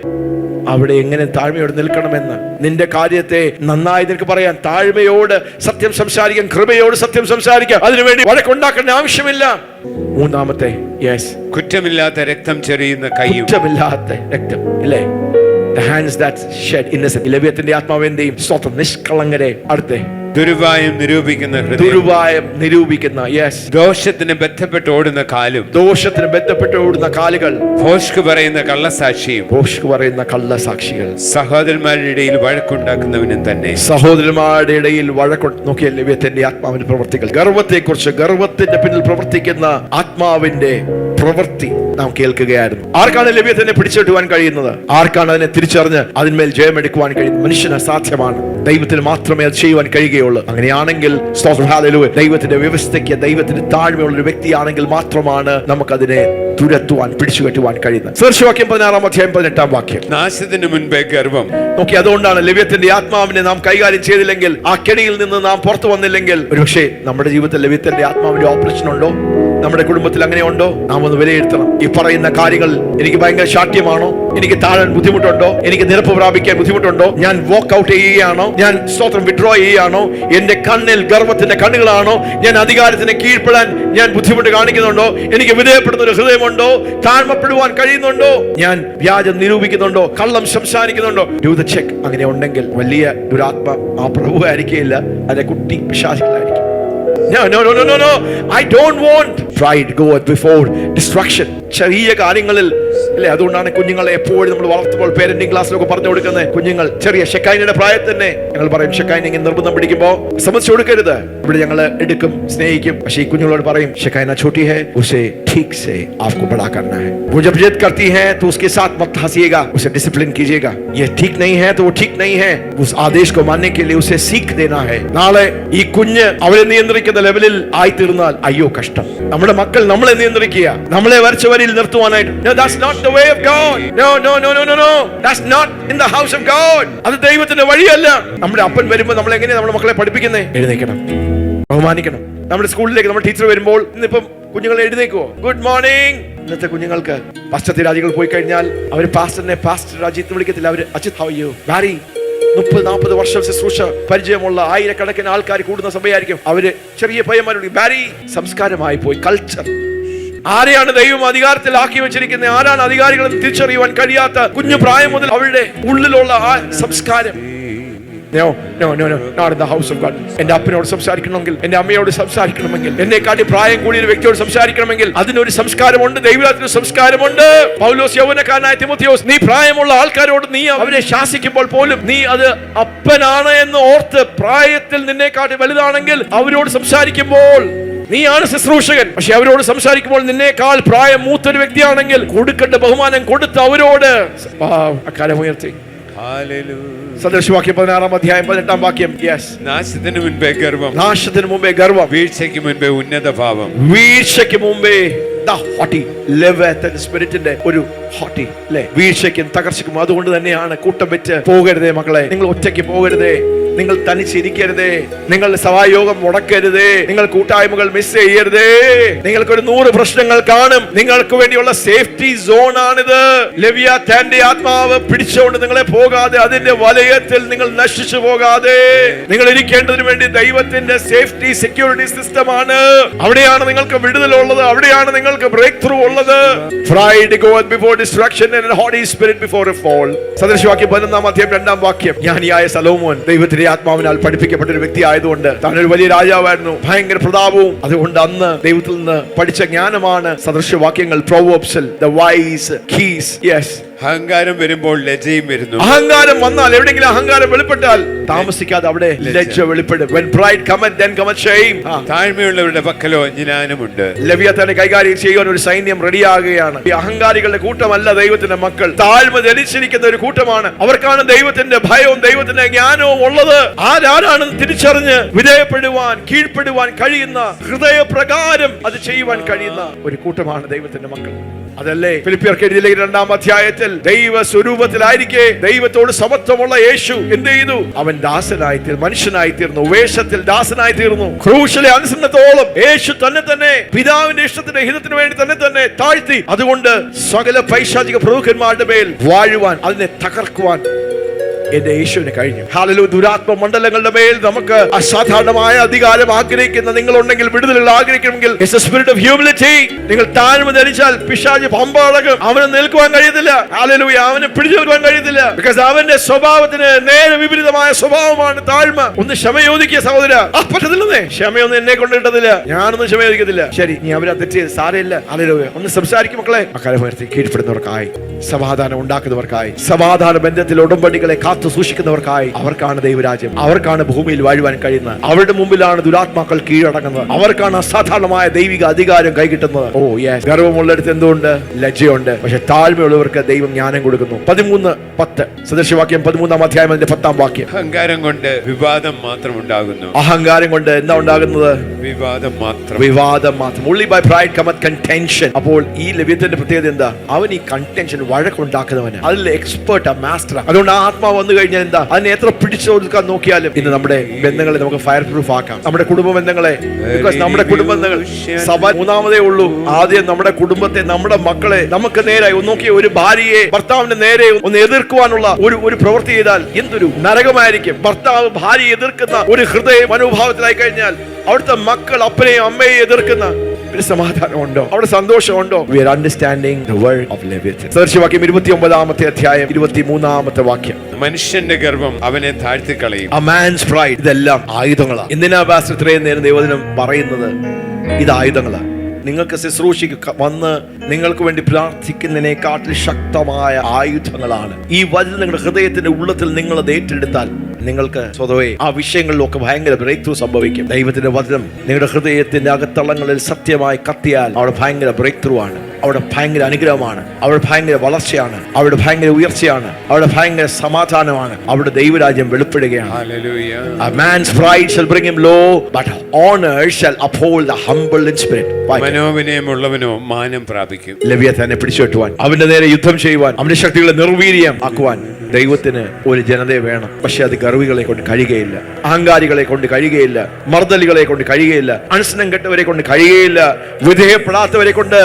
അവിടെ എങ്ങനെ താഴ്മയോട് നിൽക്കണമെന്ന് നിന്റെ കാര്യത്തെ നന്നായി നിനക്ക് പറയാൻ, താഴ്മയോട് സത്യം സംസാരിക്കാൻ, കൃപയോട് സത്യം സംസാരിക്കാൻ, അതിനുവേണ്ടി വഴക്കുണ്ടാക്കേണ്ട ആവശ്യമില്ല. 3-ാമത്തെ, യെസ്, കുറ്റമില്ലാത്ത രക്തം ചൊരിയുന്ന കൈയും. കുറ്റമില്ലാത്ത രക്തം, ഇല്ലേ? The hands that shed innocent. ലെവ്യത്തിന്റെ ആത്മാവിന്റെയും സ്വന്തം നിഷ്കളങ്കരെ. അടുത്ത, ദുരുപായം നിരൂപിക്കുന്ന ഹൃദയം. ദുരുപായം നിരൂപിക്കുന്ന, യെസ്, ദോഷത്തിന് ബന്ധപ്പെട്ട് ഓടുന്ന കാലും. ദോഷത്തിന് ബന്ധപ്പെട്ട് ഓടുന്ന കാലുകൾ. ഭോഷ്ക് പറയുന്ന കള്ളസാക്ഷിയും. ഭോഷ്ക് പറയുന്ന കള്ളസാക്ഷികൾ. സഹോദരന്മാരുടെ ഇടയിൽ വഴക്കുണ്ടാക്കുന്നവനും തന്നെ. സഹോദരന്മാരുടെ ഇടയിൽ നോക്കിയ ലെവ്യത്തിന്റെ ആത്മാവിന്റെ പ്രവർത്തികൾ. ഗർവത്തെ കുറിച്ച്, ഗർവത്തിന്റെ പിന്നിൽ പ്രവർത്തിക്കുന്ന ആത്മാവിന്റെ പ്രവൃത്തി നാം കേൾക്കുകയായിരുന്നു. ആർക്കാണ് ലെവ്യത്തിനെ പിടിച്ചെടുക്കുവാൻ കഴിയുന്നത്? ആർക്കാണ് അതിനെ തിരിച്ചറിഞ്ഞ് അതിന്മേൽ ജയമെടുക്കുവാൻ കഴിയുന്നത്? മനുഷ്യന് അസാധ്യമാണ്, ദൈവത്തിന് മാത്രമേ അത് ചെയ്യുവാൻ കഴിയുകയുള്ളൂ. അങ്ങനെയാണെങ്കിൽ ദൈവത്തിന്റെ വ്യവസ്ഥയ്ക്ക്, ദൈവത്തിന്റെ താഴ്മയുള്ള ഒരു വ്യക്തിയാണെങ്കിൽ മാത്രമാണ് നമുക്കതിനെ തുരത്തുവാൻ, പിടിച്ചു കെട്ടുവാൻ കഴിയുന്നത്. സദൃശ്യവാക്യം 16-ാം അധ്യായം 18-ാം വാക്യം. നാശത്തിന് മുൻപേ ഗർവം. നോക്കി, അതുകൊണ്ടാണ് ലെവ്യത്തിന്റെ ആത്മാവിനെ നാം കൈകാര്യം ചെയ്തില്ലെങ്കിൽ, ആ കെണിയിൽ നിന്ന് നാം പുറത്തു വന്നില്ലെങ്കിൽ, ഒരുപക്ഷെ നമ്മുടെ ജീവിതത്തിൽ ലെവ്യത്തിന്റെ ആത്മാവിന്റെ ഓപ്പറേഷൻ ഉണ്ടോ? നമ്മുടെ കുടുംബത്തിൽ അങ്ങനെ ഉണ്ടോ? നാം ഒന്ന് വിലയിരുത്തണം. ഈ പറയുന്ന കാര്യങ്ങൾ എനിക്ക് ഭയങ്കര ശാഠ്യമാണോ? എനിക്ക് താഴാൻ ബുദ്ധിമുട്ടുണ്ടോ? എനിക്ക് നിരപ്പ് പ്രാപിക്കാൻ ബുദ്ധിമുട്ടുണ്ടോ? ഞാൻ വോക്ക് ഔട്ട് ചെയ്യുകയാണോ? ഞാൻ സ്തോത്രം വിഡ്രോ ചെയ്യുകയാണോ? എന്റെ കണ്ണിൽ ഗർവത്തിന്റെ കണ്ണുകളാണോ? ഞാൻ അധികാരത്തിന് കീഴ്പ്പെടാൻ ഞാൻ ബുദ്ധിമുട്ട് കാണിക്കുന്നുണ്ടോ? എനിക്ക് വിധേയപ്പെടുന്ന ഒരു ഹൃദയമുണ്ടോ? താഴ്മപ്പെടുവാൻ കഴിയുന്നുണ്ടോ? ഞാൻ വ്യാജം നിരൂപിക്കുന്നുണ്ടോ? കള്ളം സംസാരിക്കുന്നുണ്ടോ? Do the cheque. അങ്ങനെ ഉണ്ടെങ്കിൽ വലിയ ദുരാത്മ ആ പ്രഭു ആയിരിക്കില്ല, അതെ കുട്ടി പിശാചുകളായിരിക്കും. No. I don't want pride goeth before destruction. ചെറിയ കാര്യങ്ങളിൽ അല്ലേ, അതുകൊണ്ടാണ് കുഞ്ഞുങ്ങളെ എപ്പോഴും നമ്മൾ വളർത്തുമ്പോൾ പേരന്റിംഗ് ക്ലാസ്സിലൊക്കെ പറഞ്ഞു കൊടുക്കുന്നത്. കുഞ്ഞുങ്ങൾ ചെറിയ ഷെക്കൈനയുടെ പ്രായത്തിൽ തന്നെ ഞങ്ങൾ പറയും, ഷെക്കൈൻ ഇങ്ങനെ നിർബന്ധം പിടിക്കുമ്പോൾ സമ്മതിച്ചു കൊടുക്കരുത്. ഇവിടെ ഞങ്ങൾ എടുക്കും, സ്നേഹിക്കും. പക്ഷേ ഈ കുഞ്ഞുങ്ങളോട് പറയും शिकायत छोटी है, उसे ठीक से आपको बड़ा करना है. वो जब जिद करती है तो उसके साथ मत हंसिएगा, उसे डिसिप्लिन कीजिएगा. ये ठीक नहीं है तो वो ठीक नहीं है, उस आदेश को मानने के लिए उसे सीख देना है. നാളെ ഈ കുഞ്ഞ് അവരെ നിയന്ത്രിക്കുന്ന ലെവലിൽ ആയിത്തീർന്നാൽ അയ്യോ കഷ്ടം. നമ്മുടെ മക്കൾ നമ്മളെ നിയന്ത്രിക്കുക, നമ്മളെ വരച്ച വരിയിൽ നിർത്തുവാനായിട്ട്. No, that's not the way of God. No, no, no, no, no, no. That's not in the house of God. അത് ദൈവത്തിന്റെ വഴിയല്ല. നമ്മുടെ അപ്പൻ വരുമ്പോൾ നമ്മൾ എങ്ങനെയാ നമ്മുടെ മക്കളെ പഠിപ്പിക്കുന്നേ? എഴുന്നേക്കണം, ബഹുമാനിക്കണം. നമ്മുടെ സ്കൂളിലേക്ക് നമ്മുടെ ടീച്ചർ വരുമ്പോൾ ഇന്നിപ്പം കുഞ്ഞുങ്ങൾ എഴുന്നേക്കുവോ? Good morning. ഇന്നത്തെ കുഞ്ഞുങ്ങൾക്ക് പാശ്ചാത്യ രാജ്യങ്ങൾ പോയി കഴിഞ്ഞാൽ അവർ പാസ്റ്ററിനെ പാസ്റ്റർ രാജ്യത്ത് വിളിക്കത്തില്ല. അവർ അജിത് ഹൗ യു ബാരി. 30-40 വർഷം ശുശ്രൂഷ പരിചയമുള്ള ആയിരക്കണക്കിന് ആൾക്കാർ കൂടുന്ന സഭയായിരിക്കും. അവര് ചെറിയ പയ്യന്മാരോട് ബാരി. സംസ്കാരമായി പോയി, കൾച്ചർ. ആരെയാണ് ദൈവം അധികാരത്തിൽ ആക്കി വെച്ചിരിക്കുന്നത്, ആരാണ് അധികാരികളെന്ന് തിരിച്ചറിയുവാൻ കഴിയാത്ത കുഞ്ഞു പ്രായം മുതൽ അവരുടെ ഉള്ളിലുള്ള ആ സംസ്കാരം. No, no, no, no, not in the house of God. എന്റെ അപ്പനോട് സംസാരിക്കണമെങ്കിൽ, എന്റെ അമ്മയോട് സംസാരിക്കണമെങ്കിൽ, എന്നെക്കാട്ടി പ്രായം കൂടിയ ഒരു വ്യക്തിയോട് സംസാരിക്കണമെങ്കിൽ അതിനൊരു സംസ്കാരമുണ്ട്, ദൈവത്തിന് സംസ്കാരമുണ്ട്. പൗലോസ് യൗവനക്കാരനായ തിമോത്തിയോസ്, നീ പ്രായമുള്ള ആൾക്കാരോട് നീ അവരെ ശാസിക്കുമ്പോൾ പോലും നീ അത് അപ്പനാണ് എന്ന് ഓർത്ത്, പ്രായത്തിൽ നിന്നെക്കാട്ടി വലുതാണെങ്കിൽ അവരോട് സംസാരിക്കുമ്പോൾ നീയാണ് ശുശ്രൂഷകൻ. പക്ഷെ അവരോട് സംസാരിക്കുമ്പോൾ നിന്നേക്കാൾ പ്രായം മൂത്തൊരു വ്യക്തിയാണെങ്കിൽ കൊടുക്കേണ്ട ബഹുമാനം കൊടുത്ത് അവരോട് അക്കാലം ഉയർത്തി. സദൃശവാക്യം 16-ാം അധ്യായം 18-ാം വാക്യം. നാശത്തിന് മുൻപേ ഗർവം, നാശത്തിന് മുമ്പേ ഗർവം, വീഴ്ചയ്ക്ക് മുൻപേ ഉന്നത ഭാവം. വീഴ്ചയ്ക്ക് മുമ്പേ ഹോട്ടി ലെവത്തൻ സ്പിരിറ്റിന്റെ ഒരു ഹോട്ടി അല്ലെ, വീഴ്ചയ്ക്കും തകർച്ചയ്ക്കും. അതുകൊണ്ട് തന്നെയാണ് കൂട്ടം വെച്ച് പോകരുതേ മക്കളെ, നിങ്ങൾ ഒറ്റയ്ക്ക് പോകരുതേ, നിങ്ങൾ തനിച്ചിരിക്കരുതേ, നിങ്ങളുടെ സഭായോഗം മുടക്കരുതേ, നിങ്ങൾ കൂട്ടായ്മകൾ മിസ് ചെയ്യരുതേ. നിങ്ങൾക്കൊരു 100 പ്രശ്നങ്ങൾ കാണും, നിങ്ങൾക്ക് വേണ്ടിയുള്ള സേഫ്റ്റി സോൺ ആണിത്. ലെവിയാഥാന്റെ ആത്മാവ് പിടിച്ചുകൊണ്ട് നിങ്ങളെ പോകാതെ, അതിന്റെ വലയത്തിൽ നിങ്ങൾ നശിച്ചു പോകാതെ നിങ്ങൾ ഇരിക്കേണ്ടതിന് വേണ്ടി ദൈവത്തിന്റെ സേഫ്റ്റി സെക്യൂരിറ്റി സിസ്റ്റം ആണ്. അവിടെയാണ് നിങ്ങൾക്ക് വിടുതലുള്ളത്, അവിടെയാണ് നിങ്ങൾക്ക് ബ്രേക്ക് ത്രൂ ഉള്ളത്. Pride goeth before destruction and a haughty spirit before a fall. സദൃശവാക്യം 11-ാം അധ്യായം 2-ാം വാക്യം. ജ്ഞാനിയായ സലോമോൻ ദൈവത്തിന്റെ ആത്മാവിനാൽ പഠിപ്പിക്കപ്പെട്ട ഒരു വ്യക്തി ആയതുകൊണ്ട്, താനൊരു വലിയ രാജാവായിരുന്നു, ഭയങ്കര പ്രതാപവും. അതുകൊണ്ട് അന്ന് ദൈവത്തിൽ നിന്ന് പഠിച്ച ജ്ഞാനമാണ് സദൃശവാക്യങ്ങൾ. പ്രൊവേർബ്സിൽ the wise keys. Yes. അഹങ്കാരം വരുമ്പോൾ ലജ്ജയും വരുന്നു. അഹങ്കാരം വന്നാൽ, എവിടെയെങ്കിലും അഹങ്കാരം വെളിപ്പെട്ടാൽ താമസിക്കാതെ അവിടെ ലജ്ജ വെളിപ്പെടും. When pride cometh, then cometh shame. താഴ്മയുള്ളവരുടെ പക്കലോ ജ്ഞാനമുണ്ട്. ലെവിയാഥാനെ കൈകാര്യം ചെയ്യുവാൻ ഒരു സൈന്യം റെഡിയാകുകയാണ്. ഈ അഹങ്കാരികളുടെ കൂട്ടമല്ല ദൈവത്തിന്റെ മക്കൾ, താഴ്മ ധരിച്ചിരിക്കുന്ന ഒരു കൂട്ടമാണ്. അവർക്കാണ് ദൈവത്തിന്റെ ഭയവും ദൈവത്തിന്റെ ജ്ഞാനവും ഉള്ളത്. ആരാണ് തിരിച്ചറിഞ്ഞ് വിധേയപ്പെടുവാൻ, കീഴ്പ്പെടുവാൻ കഴിയുന്ന, ഹൃദയപ്രകാരം അത് ചെയ്യുവാൻ കഴിയുന്ന ഒരു കൂട്ടമാണ് ദൈവത്തിന്റെ മക്കൾ. അതല്ലേ ഫിലിപ്പിയർക്ക് എഴുതിയ 2-ാം അധ്യായത്തിൽ, ദൈവ സ്വരൂപത്തിലായിരിക്കെ ദൈവത്തോട് സമത്വമുള്ള യേശു എന്ത് ചെയ്തു? അവൻ ദാസനായി തീർന്നു, മനുഷ്യനായി തീർന്നു, വേഷത്തിൽ ദാസനായി തീർന്നു. ക്രൂശിലെ അനുസരണത്തോളം യേശു തന്നെ പിതാവിന്റെ ഇഷ്ടത്തിന്റെ ഹിതത്തിന് വേണ്ടി തന്നെ താഴ്ത്തി. അതുകൊണ്ട് സകല പൈശാചിക പ്രഭുക്കന്മാരുടെ മേൽ വാഴുവാൻ, അതിനെ തകർക്കുവാൻ എന്റെ യേശുവിന് കഴിഞ്ഞു. ഹല്ലേലൂയ. ദുരാത്മ മണ്ഡലങ്ങളുടെ മേൽ നമുക്ക് അസാധാരണമായ അധികാരം ആഗ്രഹിക്കുന്ന നിങ്ങളുണ്ടെങ്കിൽ, വിടുതലുകൾ ആഗ്രഹിക്കണമെങ്കിൽ, it's a spirit of humility. നിങ്ങൾ താഴ്മ ധരിച്ചാൽ പിശാച് പമ്പളകും, അവന് നിൽക്കുവാൻ കഴിയത്തില്ല. ഹല്ലേലൂയ. അവന് പിടിച്ചു നിൽക്കുവാൻ കഴിയത്തില്ല. because അവന്റെ സ്വഭാവത്തിന് നേരെ വിപരീതമായ സ്വഭാവമാണ് താഴ്മ. ഒന്ന് ക്ഷമയോദിക്കുക സഹോദര. പറ്റത്തില്ലെന്നേ, ക്ഷമയൊന്നും എന്നെ കൊണ്ട് കിട്ടത്തില്ല, ഞാനൊന്നും ക്ഷമയോദിക്കത്തില്ല. ശരി, നീ അവരെ തെറ്റ് സാരമില്ല. ഹല്ലേലൂയ. ഒന്ന് സംസാരിക്കും മക്കളെ. അക്കാലം ഉയർത്തി കീഴ്പ്പെടുന്നവർക്കായി, സമാധാനം ഉണ്ടാക്കുന്നവർക്കായി, സമാധാന ബന്ധത്തിൽ ഉടമ്പടികളെ സൂക്ഷിക്കുന്നവർക്കായി, അവർക്കാണ് ദൈവരാജ്യം, അവർക്കാണ് ഭൂമിയിൽ വാഴുവാൻ കഴിയുന്നത്. അവരുടെ മുമ്പിലാണ് ദുരാത്മാക്കൾ കീഴടങ്ങുന്നത്, അവർക്കാണ് അസാധാരണമായ ദൈവിക അധികാരം കൈകിട്ടുന്നത്. ഓ യെസ്. ഗർവമുള്ളിടത്ത് എന്തുകൊണ്ട്? ലജ്ജയുണ്ട്. പക്ഷെ താഴ്മയുള്ളവർക്ക് ദൈവം ജ്ഞാനം കൊടുക്കുന്നു. 13:10 സദൃശവാക്യം 13-ാം അധ്യായം 10-ാം വാക്യം. അഹങ്കാരം കൊണ്ട് വിവാദം മാത്രം ഉണ്ടാകുന്നു. അഹങ്കാരം കൊണ്ട് എന്താ ഉണ്ടാകുന്നത്? വിവാദം മാത്രം. വിവാദം മാത്രം. Only by pride cometh contention. അപ്പോൾ ഈ ലെവ്യത്തിന്റെ പ്രത്യേകത എന്താ? അവൻ ഈ കണ്ടൻഷൻ, വഴക്കുണ്ടാക്കുന്നവന്, അതിൽ എക്സ്പേർട്ട്, മാസ്റ്റർ. അതുകൊണ്ട് ആ ആത്മാവ് വന്നു കഴിഞ്ഞാൽ എന്താ? അതിനെ എത്ര പിടിച്ചൊതുക്കാൻ നോക്കിയാലും ഇന്ന് നമ്മുടെ ബന്ധങ്ങളെ നമുക്ക് ഫയർ പ്രൂഫ് ആക്കാം. നമ്മുടെ കുടുംബ ബന്ധങ്ങളെ, നമ്മുടെ കുടുംബ ബന്ധങ്ങൾ, സഭ 3-ാമതേ ഉള്ളൂ. ആദ്യം നമ്മുടെ കുടുംബത്തെ, നമ്മുടെ മക്കളെ നമുക്ക് നേരെ നോക്കി, ഒരു ഭാര്യയെ ഭർത്താവിന്റെ നേരെ ഒന്ന് എതിർക്കുവാനുള്ള ഒരു പ്രവൃത്തി ചെയ്താൽ എന്തൊരു നരകമായിരിക്കും. ഭർത്താവ് ഭാര്യയെ എതിർക്കുന്ന ഒരു ഹൃദയ മനോഭാവത്തിലായി കഴിഞ്ഞാൽ, അവിടുത്തെ മക്കൾ അപ്പനെയും അമ്മയെയും എതിർക്കുന്ന ഒരു സമാധാനമുണ്ടോ? അവിടെ സന്തോഷമുണ്ടോ? We are understanding the word of Leviticus. സദൃശവാക്യം 29-ാമത്തെ അധ്യായം 23-ാമത്തെ വാക്യം. മനുഷ്യന്റെ ഗർവം അവനെ താഴ്ത്തി കളയും. A man's pride. ഇതെല്ലാം ആയുധങ്ങളാണ്. എന്തിനാ പാസ്റ്റർ ഇത്രയും നേരം ദൈവവചനം പറയുന്നത്? ഇത് ആയുധങ്ങളാണ്. നിങ്ങൾക്ക് ശുശ്രൂഷയ്ക്ക് വന്ന് നിങ്ങൾക്ക് വേണ്ടി പ്രാർത്ഥിക്കുന്നതിനെക്കാട്ടിൽ ശക്തമായ ആയുധങ്ങളാണ് ഈ വചനം. നിങ്ങളുടെ ഹൃദയത്തിന്റെ ഉള്ളത്തിൽ നിങ്ങൾ അത് ഏറ്റെടുത്താൽ നിങ്ങൾക്ക് സ്വതവേ ആ വിഷയങ്ങളിലൊക്കെ ഭയങ്കര ബ്രേക്ക് ത്രൂ സംഭവിക്കും. ദൈവത്തിന്റെ വചനം നിങ്ങളുടെ ഹൃദയത്തിന്റെ അകത്തളങ്ങളിൽ സത്യമായി കത്തിയാൽ അവിടെ ഭയങ്കര ബ്രേക്ക് ത്രൂ ആണ്, അവിടെ ഭയങ്കര അനുഗ്രഹമാണ്, അവിടെ ഭയങ്കര വളർച്ചയാണ്, അവിടെ ഭയങ്കര ഉയർച്ചയാണ്, അവിടെ ഭയങ്കര സമാധാനമാണ്, അവിടെ ദൈവരാജ്യം വെളിപ്പെടുകയാണ്. A man's pride shall bring him low, but honor shall uphold the humble in spirit. മനോവിനയമുള്ളവനോ മാനം പ്രാപിക്കും. ലെവിയഥാനെ പിടിച്ചുകെട്ടുവാൻ, അവന്റെ നേരെ യുദ്ധം ചെയ്യുവാൻ, അവന്റെ ശക്തികളെ നിർവീര്യം ആക്കുവാൻ ദൈവത്തിന് ഒരു ജനതയെ വേണം. പക്ഷെ അത് ഗർവികളെ കൊണ്ട് കഴിയുകയില്ല, അഹങ്കാരികളെ കൊണ്ട് കഴിയുകയില്ല, മർദ്ദലികളെ കൊണ്ട് കഴിയുകയില്ല, അനുസരണം കെട്ടവരെ കൊണ്ട് കഴിയുകയില്ല, വിധേയപ്പെടാത്തവരെ കൊണ്ട്.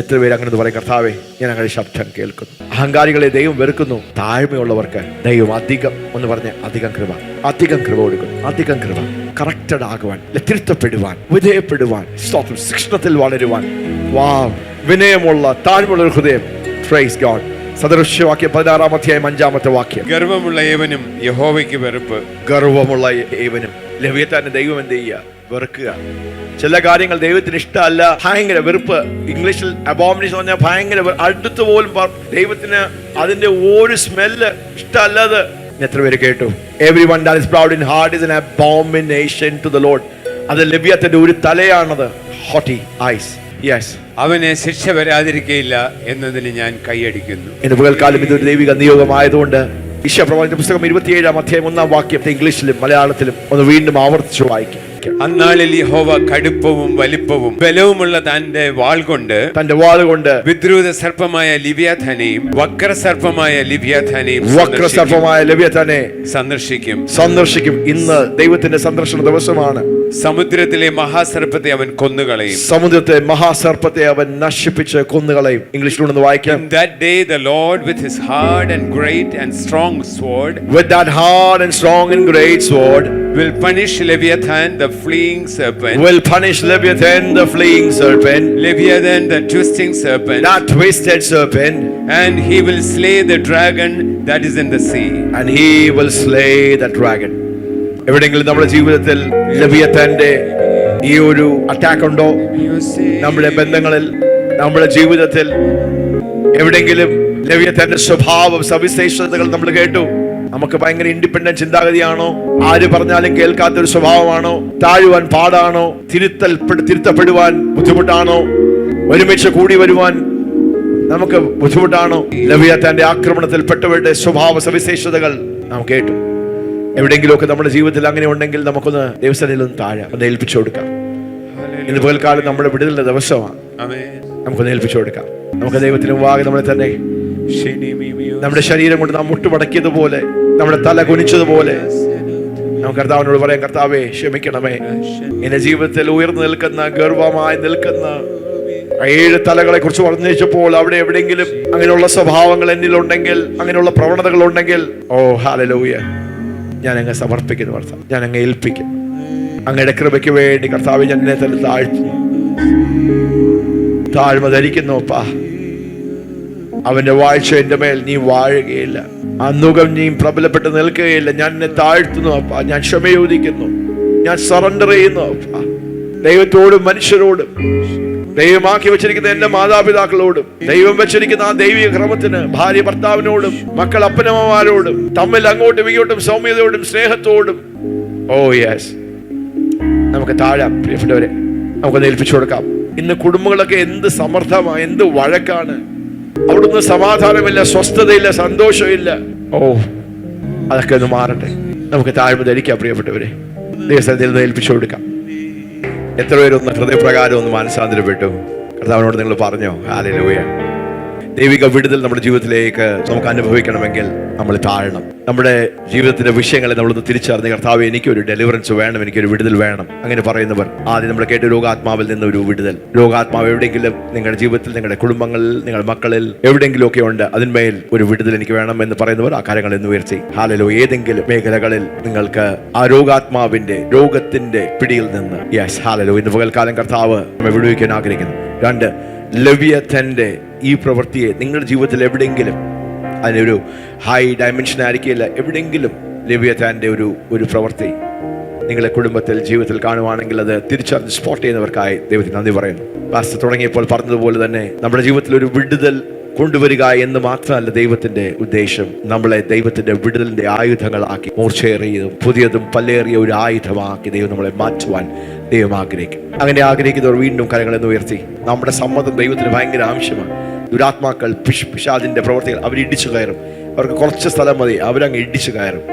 എത്ര പേര് അങ്ങനെ പറയും, കർത്താവേ ഞാൻ അങ്ങനെ ശബ്ദം കേൾക്കുന്നു. അഹങ്കാരികളെ ദൈവം വെറുക്കുന്നു, താഴ്മയുള്ളവർക്ക് ദൈവം അധികം ഒന്ന് പറഞ്ഞ് അധികം കൃപ, അധികം കൃപ കൊടുക്കുന്നു. അധികം കൃപ, കറക്റ്റഡ് ആകുവാൻ, തിരുത്തപ്പെടുവാൻ, വിധേയപ്പെടുവാൻ, ശിക്ഷണത്തിൽ വളരുവാൻ. വിനയമുള്ള താഴ്മയുള്ള ഒരു ഹൃദയം. Praise God. സദൃശ്യവാക്യം 16-ാം അധ്യായം 5-ാമത്തെ വാക്യം. ഗർവമുള്ള ഏവനും യഹോവയ്ക്ക് വെറുപ്പ്. ഗർവമുള്ള ഏവനും. ലെവിയഥാനെ ദൈവം എന്ത് ചെയ്യുക? വെറുക്കുക. ചില കാര്യങ്ങൾ ദൈവത്തിന് ഇഷ്ടമല്ല, ഭയങ്കര വെറുപ്പ്. ഇംഗ്ലീഷിൽ അബോമിനേഷൻ പറഞ്ഞാൽ ഭയങ്കര അടുത്ത് പോലും ദൈവത്തിന് അതിന്റെ ഒരു സ്മെല്ല് ഇഷ്ടമല്ലാതെ. എത്ര പേര് കേട്ടു? Everyone that is proud in heart is an abomination to the Lord. അത് ലെവിയഥാന്റെ ഒരു തലയാണത്. Haughty eyes. Yes. അവനെ ശിക്ഷ വരാതിരിക്കയില്ല എന്നതിന് ഞാൻ കൈയടിക്കുന്നു. ഇന്ന് പകൽക്കാലം ഇതൊരു ദൈവിക നിയോഗമായതുകൊണ്ട് യശയ്യാപ്രവാചകന്റെ പുസ്തകം 27-ാം അധ്യായം 1-ാം വാക്യത്തെ ഇംഗ്ലീഷിലും മലയാളത്തിലും ഒന്ന് വീണ്ടും ആവർത്തിച്ചു വായിക്കും. അന്നാളിൽ യഹോവ കടുപ്പവും വലിപ്പവും ബലവുമുള്ള തന്റെ വാൾ കൊണ്ട് വിദ്രൂത സർപ്പമായ ലിവ്യാഥാനെയും വക്രസർപ്പമായ ലിവ്യാഥാനെയും സന്ദർശിക്കും. ഇന്ന് ദൈവത്തിന്റെ സന്ദർശന ദിവസമാണ്. സമുദ്രത്തിലെ മഹാസർപ്പത്തെ അവൻ കൊന്നുകളയും. സമുദ്രത്തെ മഹാസർപ്പത്തെ അവൻ നശിപ്പിച്ച് കൊന്നുകളയും. ഇംഗ്ലീഷിലൂടെ വായിക്കാം. In that day the Lord with his hard and great and strong sword, with that hard and strong and great sword, will punish Leviathan the fleeing serpent. Leviathan the twisting serpent. That twisted serpent. And he will slay the dragon that is in the sea. എവിടെയെങ്കിലും നമ്മുടെ ജീവിതത്തിൽ ലെവിയഥാന്റെ ഈ ഒരു attack ഉണ്ടോ? നമ്മുടെ ബന്ധങ്ങളിൽ, നമ്മുടെ ജീവിതത്തിൽ എവിടെയെങ്കിലും ലെവിയഥാന്റെ സ്വഭാവ സവിശേഷതകൾ നമ്മൾ കേട്ടു. നമുക്ക് ഭയങ്കര ഇൻഡിപെൻഡന്റ് ചിന്താഗതിയാണോ? ആര് പറഞ്ഞാലും കേൾക്കാത്തൊരു സ്വഭാവമാണോ? താഴുവാൻ പാടാണോ? തിരുത്തപ്പെടുവാൻ ബുദ്ധിമുട്ടാണോ? ഒരുമിച്ച് കൂടി വരുവാൻ നമുക്ക് ബുദ്ധിമുട്ടാണോ? ലെവിയഥാന്റെ ആക്രമണത്തിൽ പെട്ടവരുടെ സ്വഭാവ സവിശേഷതകൾ നാം കേട്ടു. എവിടെയെങ്കിലുമൊക്കെ നമ്മുടെ ജീവിതത്തിൽ അങ്ങനെ ഉണ്ടെങ്കിൽ നമുക്കൊന്ന് ദൈവസന്നിധിയിൽ ഒന്ന് താഴെ ഒന്ന് ഏൽപ്പിച്ചു കൊടുക്കാം. ഇന്ന് പകൽക്കാലം നമ്മുടെ വിടുതലിന്റെ ദിവസമാണ്. നമുക്കൊന്ന് ഏൽപ്പിച്ചു കൊടുക്കാം. നമുക്ക് ദൈവത്തിന് മുമ്പാകെ നമ്മളെ തന്നെ നമ്മുടെ ശരീരം കൊണ്ട് നാം മുട്ടുമടക്കിയതുപോലെ, നമ്മുടെ തല കുനിച്ചതുപോലെ നമുക്ക് കർത്താവിനോട് പറയാം, കർത്താവേ ക്ഷമിക്കണമേ. എന്റെ ജീവിതത്തിൽ ഉയർന്നു നിൽക്കുന്ന, ഗർവമായി നിൽക്കുന്ന 7 തലകളെ കുറിച്ച് വർണ്ണിച്ചപ്പോൾ അവിടെ എവിടെയെങ്കിലും അങ്ങനെയുള്ള സ്വഭാവങ്ങൾ എന്നിലുണ്ടെങ്കിൽ, അങ്ങനെയുള്ള പ്രവണതകൾ ഉണ്ടെങ്കിൽ, ഓ ഹല്ലേലൂയ, ഞാൻ അങ്ങ് സമർപ്പിക്കുന്നു കർത്താവ്. ഞാൻ അങ്ങ് ഏൽപ്പിക്കും. അങ്ങയുടെ കൃപയ്ക്ക് വേണ്ടി കർത്താവേ ഞാൻ എന്നെ തന്നെ താഴ്മ ധരിക്കുന്നു. അപ്പാ, അവന്റെ വാഴ്ച എന്റെ മേൽ നീ വാഴുകയില്ല, അന്നുകം നീ പ്രബലപ്പെട്ട് നിൽക്കുകയില്ല. ഞാൻ എന്നെ താഴ്ത്തുന്നു അപ്പാ. ഞാൻ ക്ഷമയോദിക്കുന്നു, ഞാൻ സറണ്ടർ ചെയ്യുന്നു അപ്പാ. ദൈവത്തോടും മനുഷ്യരോടും, ദൈവമാക്കി വെച്ചിരിക്കുന്ന എന്റെ മാതാപിതാക്കളോടും, ദൈവം വെച്ചിരിക്കുന്ന ആ ദൈവിക ക്രമത്തിന്, ഭാര്യ ഭർത്താവിനോടും, മക്കൾ അപ്പനമ്മമാരോടും, തമ്മിൽ അങ്ങോട്ടും ഇങ്ങോട്ടും സൗമ്യതയോടും സ്നേഹത്തോടും. ഓ യെസ്, നമുക്ക് താഴാം പ്രിയപ്പെട്ടവരെ, നമുക്ക് ഏൽപ്പിച്ചു കൊടുക്കാം. ഇന്ന് കുടുംബങ്ങളൊക്കെ എന്ത് സമർത്ഥമാണ്, എന്ത് വഴക്കാണ്. അവിടുന്ന് സമാധാനമില്ല, സ്വസ്ഥതയില്ല, സന്തോഷമില്ല. ഓ, അതൊക്കെ ഒന്ന് മാറട്ടെ. നമുക്ക് താഴ്മ ധരിക്കാം പ്രിയപ്പെട്ടവരെ. ദൈവസന്നിധിയിൽ നിന്ന് ഏൽപ്പിച്ചു കൊടുക്കാം. എത്ര പേരൊന്ന് ഹൃദയപ്രകാരം ഒന്ന് മാനസാന്തരപ്പെട്ടു? കർത്താവിനോട് നിങ്ങൾ പറഞ്ഞോ? ഹല്ലേലൂയ. ദൈവിക വിടുതൽ നമ്മുടെ ജീവിതത്തിലേക്ക് നമുക്ക് അനുഭവിക്കണമെങ്കിൽ നമ്മൾ താഴണം. നമ്മുടെ ജീവിതത്തിന്റെ വിഷയങ്ങളെ നമ്മളൊന്ന് തിരിച്ചറിഞ്ഞ്, കർത്താവ് എനിക്കൊരു ഡെലിവറൻസ് വേണം, എനിക്കൊരു വിടുതൽ വേണം. അങ്ങനെ പറയുന്നവർ ആദ്യം നമ്മൾ കേട്ട രോഗാത്മാവിൽ നിന്ന് ഒരു വിടുതൽ. രോഗാത്മാവ് എവിടെയെങ്കിലും നിങ്ങളുടെ ജീവിതത്തിൽ, നിങ്ങളുടെ കുടുംബങ്ങളിൽ, നിങ്ങളുടെ മക്കളിൽ എവിടെയെങ്കിലും ഒക്കെ ഉണ്ട്, അതിന്മേൽ ഒരു വിടുതൽ എനിക്ക് വേണം എന്ന് പറയുന്നവർ ആ കാര്യങ്ങൾ എന്ന് ഉയർത്തി. ഹല്ലേലൂയ. ഏതെങ്കിലും മേഖലകളിൽ നിങ്ങൾക്ക് ആ രോഗത്തിന്റെ പിടിയിൽ നിന്ന്, യെസ് ഹല്ലേലൂയ, ഇന്ന് പകൽക്കാലം കർത്താവ് നമ്മെ വിടുവിക്കാൻ ആഗ്രഹിക്കുന്നു. 2, ലെവിയഥാന്റെ ഈ പ്രവൃത്തിയെ നിങ്ങളുടെ ജീവിതത്തിൽ എവിടെയെങ്കിലും, അതിനൊരു ഹൈ ഡയമെൻഷൻ ആയിരിക്കില്ല, എവിടെയെങ്കിലും ലെവിയഥാന്റെ ഒരു പ്രവൃത്തി നിങ്ങളുടെ കുടുംബത്തിൽ, ജീവിതത്തിൽ കാണുവാണെങ്കിൽ അത് തിരിച്ചറിഞ്ഞ് സ്പോട്ട് ചെയ്യുന്നവർക്കായി ദൈവത്തിന് നന്ദി പറയുന്നു. പാസ്റ്റർ തുടങ്ങിയപ്പോൾ പറഞ്ഞതുപോലെ തന്നെ നമ്മുടെ ജീവിതത്തിൽ ഒരു വിടുതൽ കൊണ്ടുവരിക എന്ന് മാത്രമല്ല ദൈവത്തിന്റെ ഉദ്ദേശം, നമ്മളെ ദൈവത്തിന്റെ വിടുതലിന്റെ ആയുധങ്ങളാക്കി മൂർച്ചയേറിയതും പുതിയതും പല്ലേറിയ ഒരു ആയുധമാക്കി ദൈവം നമ്മളെ മാറ്റുവാൻ ദൈവം ആഗ്രഹിക്കും. അങ്ങനെ ആഗ്രഹിക്കുന്നവർ വീണ്ടും കരങ്ങളെന്ന് ഉയർത്തി. നമ്മുടെ സമ്മതം ദൈവത്തിന് ഭയങ്കര ആവശ്യമാണ്. ദുരാത്മാക്കൾ, പിശാചിന്റെ പ്രവർത്തികൾ അവരിടിച്ചു കയറും. അവർക്ക് കുറച്ച് സ്ഥലം മതി, അവരങ്ങ് ഇടിച്ചു കയറും.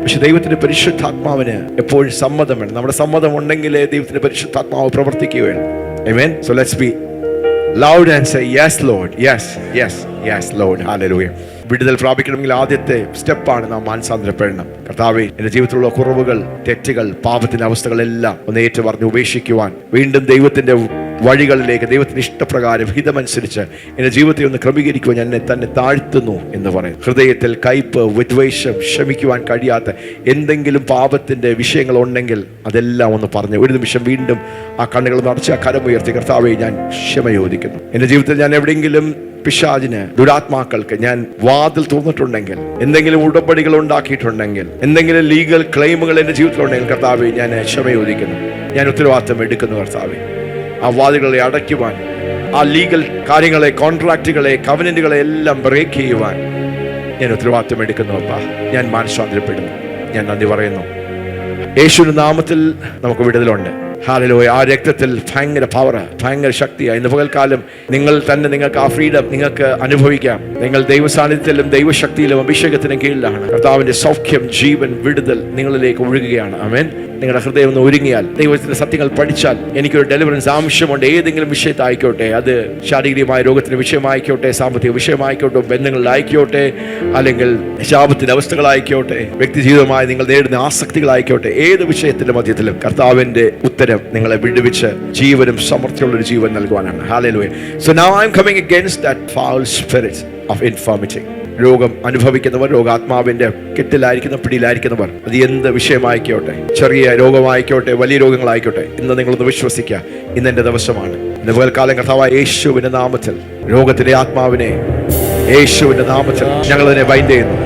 പക്ഷെ ദൈവത്തിന്റെ പരിശുദ്ധാത്മാവിന് എപ്പോഴും സമ്മതം വേണം. നമ്മുടെ സമ്മതം ഉണ്ടെങ്കിലേ ദൈവത്തിന്റെ പരിശുദ്ധാത്മാവ് പ്രവർത്തിക്കുകയാണ്. Amen. So let's be loud and say yes Lord, yes, yes, yes Lord, hallelujah. വിടുതൽ പ്രാപിക്കണമെങ്കിൽ ആദ്യത്തെ സ്റ്റെപ്പാണ് നാം മാനസാന്തരപ്പെടണം. കർത്താവേ, എന്റെ ജീവിതത്തിലുള്ള കുറവുകൾ, തെറ്റുകൾ, പാപത്തിന്റെ അവസ്ഥകളെല്ലാം ഒന്ന് ഏറ്റുപറഞ്ഞ് ഉപേക്ഷിക്കുവാൻ, വീണ്ടും ദൈവത്തിന്റെ വഴികളിലേക്ക്, ദൈവത്തിന്റെ ഇഷ്ടപ്രകാരം ഹിതമനുസരിച്ച് എന്റെ ജീവിതത്തെ ഒന്ന് ക്രമീകരിക്കുവാൻ ഞാൻ എന്നെ തന്നെ താഴ്ത്തുന്നു എന്ന് പറയും. ഹൃദയത്തിൽ കയ്പ്, വിദ്വേഷം, ക്ഷമിക്കുവാൻ കഴിയാത്ത എന്തെങ്കിലും പാപത്തിന്റെ വിഷയങ്ങൾ ഉണ്ടെങ്കിൽ അതെല്ലാം ഒന്ന് പറഞ്ഞ് ഒരു നിമിഷം വീണ്ടും ആ കണ്ണുകൾ നടച്ച് ആ കരമുയർത്തി, കർത്താവേ ഞാൻ ക്ഷമ ചോദിക്കുന്നു. എന്റെ ജീവിതത്തിൽ ഞാൻ എവിടെയെങ്കിലും പിശാചിന്, ദുരാത്മാക്കൾക്ക് ഞാൻ വാതിൽ തുറന്നിട്ടുണ്ടെങ്കിൽ, എന്തെങ്കിലും ഉടമ്പടികൾ ഉണ്ടാക്കിയിട്ടുണ്ടെങ്കിൽ, എന്തെങ്കിലും ലീഗൽ ക്ലെയിമുകൾ എന്റെ ജീവിതത്തിലുണ്ടെങ്കിൽ, കർത്താവേ ഞാൻ ക്ഷമ ചോദിക്കുന്നു. ഞാൻ ഉത്തരവാദിത്തം എടുക്കുന്നു. കർത്താവേ, ആ വാതിലുകളെ അടയ്ക്കുവാൻ, ആ ലീഗൽ കാര്യങ്ങളെ, കോൺട്രാക്റ്റുകളെ, കവനന്റുകളെ എല്ലാം ബ്രേക്ക് ചെയ്യുവാൻ ഞാൻ ഉത്തരവാദിത്തം എടുക്കുന്നു. അപ്പാ, ഞാൻ മാനസാന്തരപ്പെടുന്നു. ഞാൻ നന്ദി പറയുന്നു. യേശുവിന്റെ നാമത്തിൽ നമുക്ക് വിടുതലുണ്ട്. ഹല്ലേലൂയ. ആ രക്തത്തിൽ ഭയങ്കര പവർ, ഭയങ്കര ശക്തിയാണ്. ഇന്ന് പകൽക്കാലം നിങ്ങൾ തന്നെ നിങ്ങൾക്ക് ആ ഫ്രീഡം നിങ്ങൾക്ക് അനുഭവിക്കാം. നിങ്ങൾ ദൈവസാന്നിധ്യത്തിലും ദൈവശക്തിയിലും അഭിഷേകത്തിനും കീഴിലാണ്. കർത്താവിന്റെ സൗഖ്യം, ജീവൻ, വിടുതൽ നിങ്ങളിലേക്ക് ഒഴുകുകയാണ്. ആമേൻ. നിങ്ങളുടെ ഹൃദയം ഒന്ന് ഒരുങ്ങിയാൽ, ദൈവത്തിന്റെ സത്യങ്ങൾ പഠിച്ചാൽ, എനിക്കൊരു ഡെലിവറൻസ് ആവശ്യമുണ്ട്, ഏതെങ്കിലും വിഷയത്തായിക്കോട്ടെ, അത് ശാരീരികമായ രോഗത്തിന്റെ വിഷയമായിക്കോട്ടെ, സാമ്പത്തിക വിഷയമായിക്കോട്ടെ, ബന്ധങ്ങളിലായിക്കോട്ടെ, അല്ലെങ്കിൽ ശാപത്തിന്റെ അവസ്ഥകളായിക്കോട്ടെ, വ്യക്തി ജീവിതമായി നിങ്ങൾ നേടുന്ന ആസക്തികളായിക്കോട്ടെ, ഏത് വിഷയത്തിന്റെ മധ്യത്തിലും കർത്താവിന്റെ ഉത്തരം നിങ്ങളെ വിടുവിച്ച് ജീവനും സമൃദ്ധിയുള്ള ഒരു ജീവൻ നൽകുവാനാണ്. Hallelujah. So now I'm coming against that foul spirit of infirmity. രോഗം അനുഭവിക്കുന്നവർ, രോഗാത്മാവിന്റെ കെട്ടിലായിരിക്കുന്ന, പിടിയിലായിരിക്കുന്നവർ, അത് എന്ത് വിഷയമായിക്കോട്ടെ, ചെറിയ രോഗമായിക്കോട്ടെ, വലിയ രോഗങ്ങളായിക്കോട്ടെ, ഇന്ന് നിങ്ങളൊന്ന് വിശ്വസിക്കുക, ഇന്ന് എന്റെ ദിവസമാണ്. ഇന്ന് പകൽക്കാലം കർത്താവായ യേശുവിന്റെ നാമത്തിൽ രോഗത്തിന്റെ ആത്മാവിനെ യേശുവിന്റെ നാമത്തിൽ ഞങ്ങൾ അതിനെ ബൈൻഡ് ചെയ്യുന്നു.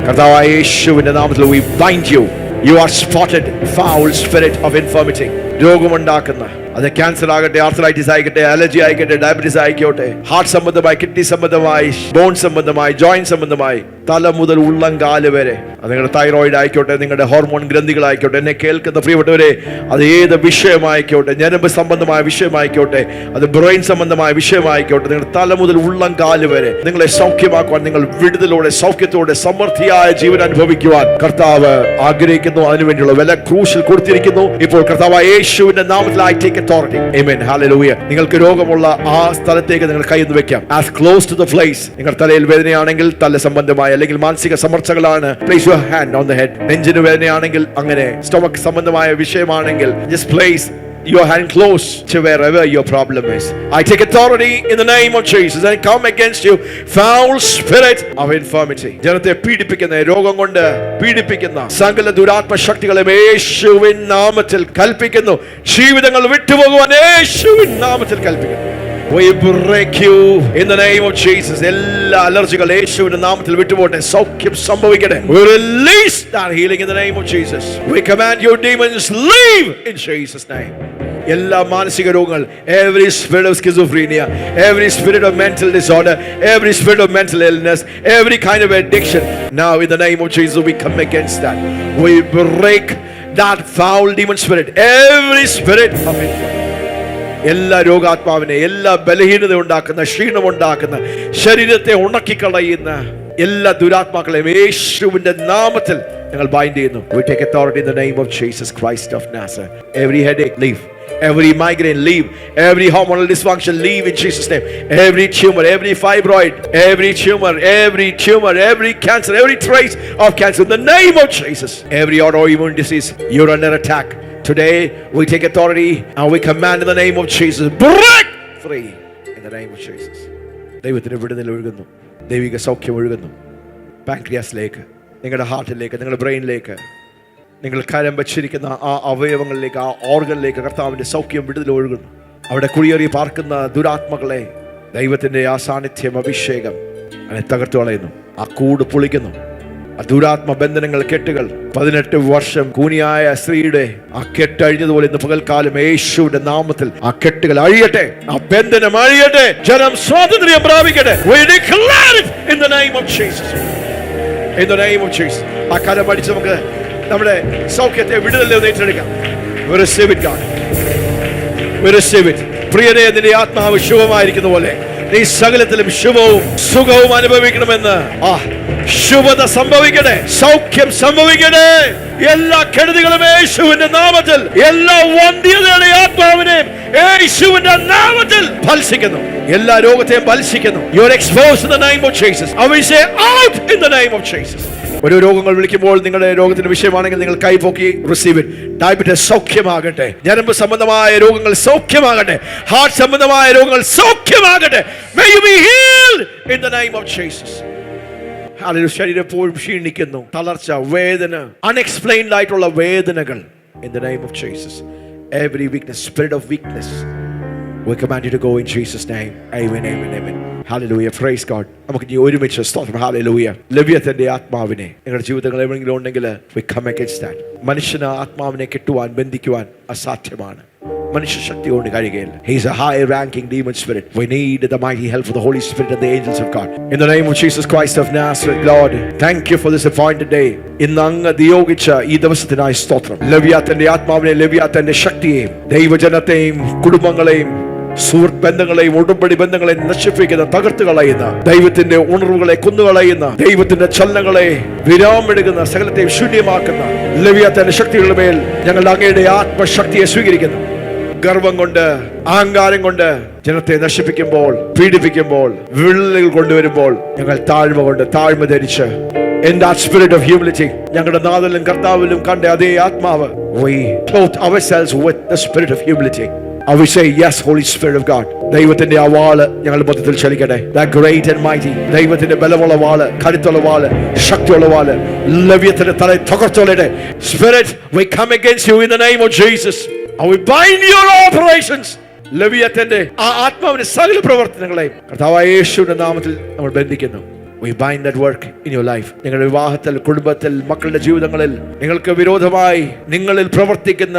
കർത്താവായ യേശുവിന്റെ നാമത്തിൽ we bind you. You are spotted foul spirit of infirmity. രോഗമുണ്ടാക്കുന്ന, അത് ക്യാൻസർ ആകട്ടെ, ആർത്രൈറ്റിസ് ആയിക്കട്ടെ, അലർജി ആയിക്കട്ടെ, ഡയബറ്റീസ് ആയിക്കോട്ടെ, ഹാർട്ട് സംബന്ധമായി, കിഡ്നി സംബന്ധമായി, ബോൺ സംബന്ധമായി, ജോയിന്റ് സംബന്ധമായി, തല മുതൽ ഉള്ളംകാല് വരെ, അത് നിങ്ങളുടെ തൈറോയിഡ് ആയിക്കോട്ടെ, നിങ്ങളുടെ ഹോർമോൺ ഗ്രന്ഥികളായിക്കോട്ടെ, എന്നെ കേൾക്കുന്ന പ്രിയപ്പെട്ടവരെ, അത് ഏത് വിഷയമായിക്കോട്ടെ, ഞരമ്പ് സംബന്ധമായ വിഷയമായിക്കോട്ടെ, അത് ബ്രെയിൻ സംബന്ധമായ വിഷയമായിക്കോട്ടെ, നിങ്ങളുടെ തല മുതൽ ഉള്ളംകാല് വരെ നിങ്ങളെ സൗഖ്യമാക്കുവാൻ, നിങ്ങൾ വിടുതലോടെ, സൗഖ്യത്തോടെ, സമൃദ്ധിയായ ജീവൻ അനുഭവിക്കുവാൻ കർത്താവ് ആഗ്രഹിക്കുന്നു. അതിനുവേണ്ടിയുള്ള വില ക്രൂശിൽ കൊടുത്തിരിക്കുന്നു. ഇപ്പോൾ കർത്താവ് യേശുവിന്റെ നാമത്തിൽ I take authority. Amen. Hallelujah. നിങ്ങൾക്ക് രോഗമുള്ള ആ സ്ഥലത്തേക്ക് നിങ്ങൾ കൈയൊന്ന് വെക്കാം. As close to the place. നിങ്ങൾ തലയിൽ വേദനയാണെങ്കിൽ, തല സംബന്ധമായ അല്ലെങ്കിൽ മാനസിക സമർച്ചകളാണ്, place your hand on the head. നെഞ്ചിന് വേദനയാണെങ്കിൽ, അങ്ങനെ സ്റ്റൊമക്ക് സംബന്ധമായ വിഷയമാണെങ്കിൽ, just place your hand close to wherever your problem is. I take authority in the name of Jesus and come against you, foul spirit of infirmity. ജനത്തെ പീഡിപ്പിക്കുന്ന, രോഗം കൊണ്ട് പീഡിപ്പിക്കുന്ന സകല ദുരാത്മ ശക്തികളെ യേശുവിൻ നാമത്തിൽ കൽപ്പിക്കുന്നു. ജീവിതങ്ങൾ വിട്ടുപോകുവാൻ യേശുവിൻ നാമത്തിൽ കൽപ്പിക്കുന്നു. We break you in the name of Jesus. എല്ലാ അലർജികൾ യേശുവിന്റെ നാമത്തിൽ വിട്ടുപോട്ടെ. സൗഖ്യം സംഭവിക്കട്ടെ. We release that healing in the name of Jesus. We command your demons leave in Jesus name. എല്ലാ മാനസിക രോഗങ്ങൾ, every spirit of schizophrenia, every spirit of mental disorder, every spirit of mental illness, every kind of addiction, now in the name of Jesus we come against that. We break that foul demon spirit, every spirit of infirmity. എല്ലാ രോഗാത്മാവിനെ, എല്ലാ ബലഹീനത ഉണ്ടാക്കുന്ന, ക്ഷീണമുണ്ടാക്കുന്ന, ശരീരത്തെ ഉണക്കിക്കളയുന്ന എല്ലാ ദുരാത്മാക്കളെയും യേശുവിന്റെ നാമത്തിൽ ഞങ്ങൾ bind ചെയ്യുന്നു. We take authority in the name of Jesus Christ of Nazareth. Every headache leave, every migraine leave, every hormonal dysfunction leave in Jesus name. Every tumor, every fibroid, every tumor, every cancer, every trace of cancer in the name of Jesus. Every autoimmune disease, you're under attack. Today we take authority and we command in the name of Jesus, break free in the name of Jesus. ദൈവത്തിന്റെ വിടുതൽ ഒഴുകുന്നു, ദൈവിക സൗഖ്യം ഒഴുകുന്നു. പാൻക്രിയാസിലേക്ക്, നിങ്ങളുടെ ഹാർട്ടിലേക്ക്, നിങ്ങളുടെ ബ്രെയിനിലേക്ക്, നിങ്ങൾ കരം വച്ചിരിക്കുന്ന ആ അവയവങ്ങളിലേക്ക്, ആ ഓർഗനിലേക്ക് കർത്താവിന്റെ സൗഖ്യം, വിടുതൽ ഒഴുകുന്നു. അവിടെ കുടിയേറി പാർക്കുന്ന ദുരാത്മകളെ ദൈവത്തിന്റെ ആ സാന്നിധ്യം, അഭിഷേകം അതിനെ തകർത്തു കളയുന്നു. ആ കൂട് പൊളിക്കുന്നു, ദുരാത്മ ബന്ധനങ്ങൾ, കെട്ടുകൾ, 18 വർഷം കൂനിയായ സ്ത്രീയുടെ ആ കെട്ടഴിഞ്ഞതുപോലെ ഇന്ന് പകൽക്കാലം യേശുവിന്റെ നാമത്തിൽ ആ കെട്ടുകൾ അഴിയട്ടെ, ആ ബന്ധനം അഴിയട്ടെ, ജനം സ്വാതന്ത്ര്യം പ്രാപിക്കട്ടെ. We declare it in the name of Jesus. In the name of Jesus. ആ കരം അടിച്ച് നമുക്ക് നമ്മുടെ സൗഖ്യത്തെ, വിടുതലിനെ ഏറ്റെടുക്കാം. We receive it, God. We receive it. പ്രിയരേ, നിന്റെ ആത്മാവ് ശുഭമായിരിക്കുന്ന പോലെ നീ സകലത്തിലും ശുഭവും സുഖവും അനുഭവിക്കണമെന്ന് ശുഭത സംഭവിക്കട്ടെ, സൗഖ്യം സംഭവിക്കട്ടെ. എല്ലാ കെടുതികളും യേശുവിന്റെ നാമത്തിൽ, എല്ലാ വന്ധ്യതയുടെ ആത്മാവിനെയും യേശുവിന്റെ നാമത്തിൽ ഭത്സിക്കുന്നു. എല്ലാ രോഗത്തെയും ഭത്സിക്കുന്നു. You are exposed in the name of Jesus. I will say out in the name of Jesus. ഒരു രോഗങ്ങൾ വിളിക്കുമ്പോൾ നിങ്ങളുടെ രോഗത്തിന്റെ വിഷയമാണെങ്കിൽ നിങ്ങൾ കൈപൊക്കി റിസീവ് ഇറ്റ്. ഡയബറ്റിസ് സൗഖ്യമാകട്ടെ, ഞരമ്പ് സംബന്ധമായ രോഗങ്ങൾ സൗഖ്യമാകട്ടെ, ഹാർട്ട് സംബന്ധമായ രോഗങ്ങൾ സൗഖ്യമാകട്ടെ. May you be healed in the name of Jesus. Hallelujah. ശരീരം എപ്പോഴും ക്ഷീണിക്കുന്നു, തളർച്ച, വേദന, അൺഎക്സ്പ്ലെയിൻഡ് ആയിട്ടുള്ള വേദനകൾ. In the name of Jesus, every weakness, spirit of weakness, we command you to go in Jesus' name. Amen, amen, amen. Hallelujah. Praise God. നമുക്ക് ഇനി ഒരുമിച്ച് സ്തോത്രം. Hallelujah. ലവ്യത്തിന്റെ ആത്മാവിനെ നിങ്ങളുടെ ജീവിതങ്ങളിൽ എവിടെയെങ്കിലും ഉണ്ടെങ്കിൽ we come against that. മനുഷ്യന് ആത്മാവിനെ കെട്ടുവാൻ, ബന്ധിക്കുവാൻ അസാധ്യമാണ്. മനുഷ്യ ശക്തി കൊണ്ട് കഴിയുകയില്ല. He is a high ranking demon spirit. We need the mighty help of the Holy Spirit and the angels of God. In the name of Jesus Christ of Nazareth, Lord, thank you for this appointed day. ഇന്ന് അങ്ങ് നിയോഗിച്ച ഈ ദിവസത്തിനായി സ്തോത്രം. ലവ്യാത്തിന്റെ ആത്മാവിനെ, ലവ്യാത്തിന്റെ ശക്തിയെയും ദൈവജനത്തെയും കുടുംബങ്ങളെയും സുഹൃത്ത് ബന്ധങ്ങളെയും ഉടമ്പടി ബന്ധങ്ങളെയും നശിപ്പിക്കുന്ന, തകർത്ത് കളയുന്ന, ദൈവത്തിന്റെ ഉണർവുകളെ കൊന്നുകളയുന്ന, ദൈവത്തിന്റെ ചലനങ്ങളെ വിരാമെടുക്കുന്ന, സകലത്തെയും ശൂന്യമാക്കുന്ന ലവ്യാത്തിന്റെ ശക്തികളുടെ മേൽ ഞങ്ങളുടെ അങ്ങയുടെ ആത്മശക്തിയെ സ്വീകരിക്കുന്നു. ഗർവം കൊണ്ട്, അഹങ്കാരം കൊണ്ട് ജനത്തെ നശിപ്പിക്കുമ്പോൾ, പീഡിപ്പിക്കുമ്പോൾ, വിള്ളലുകൾ കൊണ്ടുവരുമ്പോൾ ഞങ്ങൾ താഴ്മ കൊണ്ട്, താഴ്മ ധരിച്ച്, in that spirit of humility, ഞങ്ങളുടെ നാഥനിലും കർത്താവിലും കണ്ട അതേ ആത്മാവ്, we clothe ourselves with the spirit of humility. I will say yes, Holy Spirit of God. ദൈവത്തിന്റെ ആ വാള് ഞങ്ങളുടെ മധ്യത്തിൽ ചലിക്കട്ടെ. That great and mighty, ദൈവത്തിന്റെ ബലമുള്ള വാള്, കരുത്തുള്ള വാള്, ശക്തിയുള്ള വാള് ലവ്യത്തിന്റെ തല തകർത്തോളട്ടെ. Spirit, we come against you in the name of Jesus. And we bind your operations. ലവ്യത്തിന്റെ ആ ആത്മാവിന്റെ സകല പ്രവർത്തനങ്ങളെയും കർത്താവായ യേശുവിന്റെ നാമത്തിൽ നമ്മൾ ബന്ധിക്കുന്നു. We bind that work in your life. നിങ്ങളുടെ വിവാഹത്തിൽ, കുടുംബത്തിൽ, മക്കളുടെ ജീവിതങ്ങളിൽ നിങ്ങൾക്ക് വിരോധമായി നിങ്ങളിൽ പ്രവർത്തിക്കുന്ന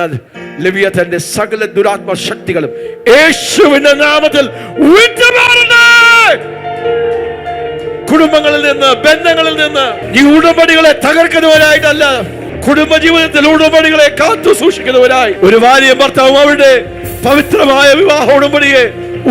ലവ്യത്തിന്റെ സകല ദുരാത്മ ശക്തികളും യേശുവിന്റെ നാമത്തിൽ വിട്ടുമാറട്ടെ. കുടുംബങ്ങളിൽ നിന്ന്, ബന്ധങ്ങളിൽ നിന്ന് ഈ ഉടമ്പടികളെ തകർക്കുന്നവരായിട്ടല്ല, കുടുംബജീവിതത്തിൽ ഉടമ്പടികളെ കാത്തു സൂക്ഷിക്കുന്നവരായി ഒരു ഭാര്യയും ഭർത്താവും അവരുടെ പവിത്രമായ വിവാഹ ഉടമ്പടിയെ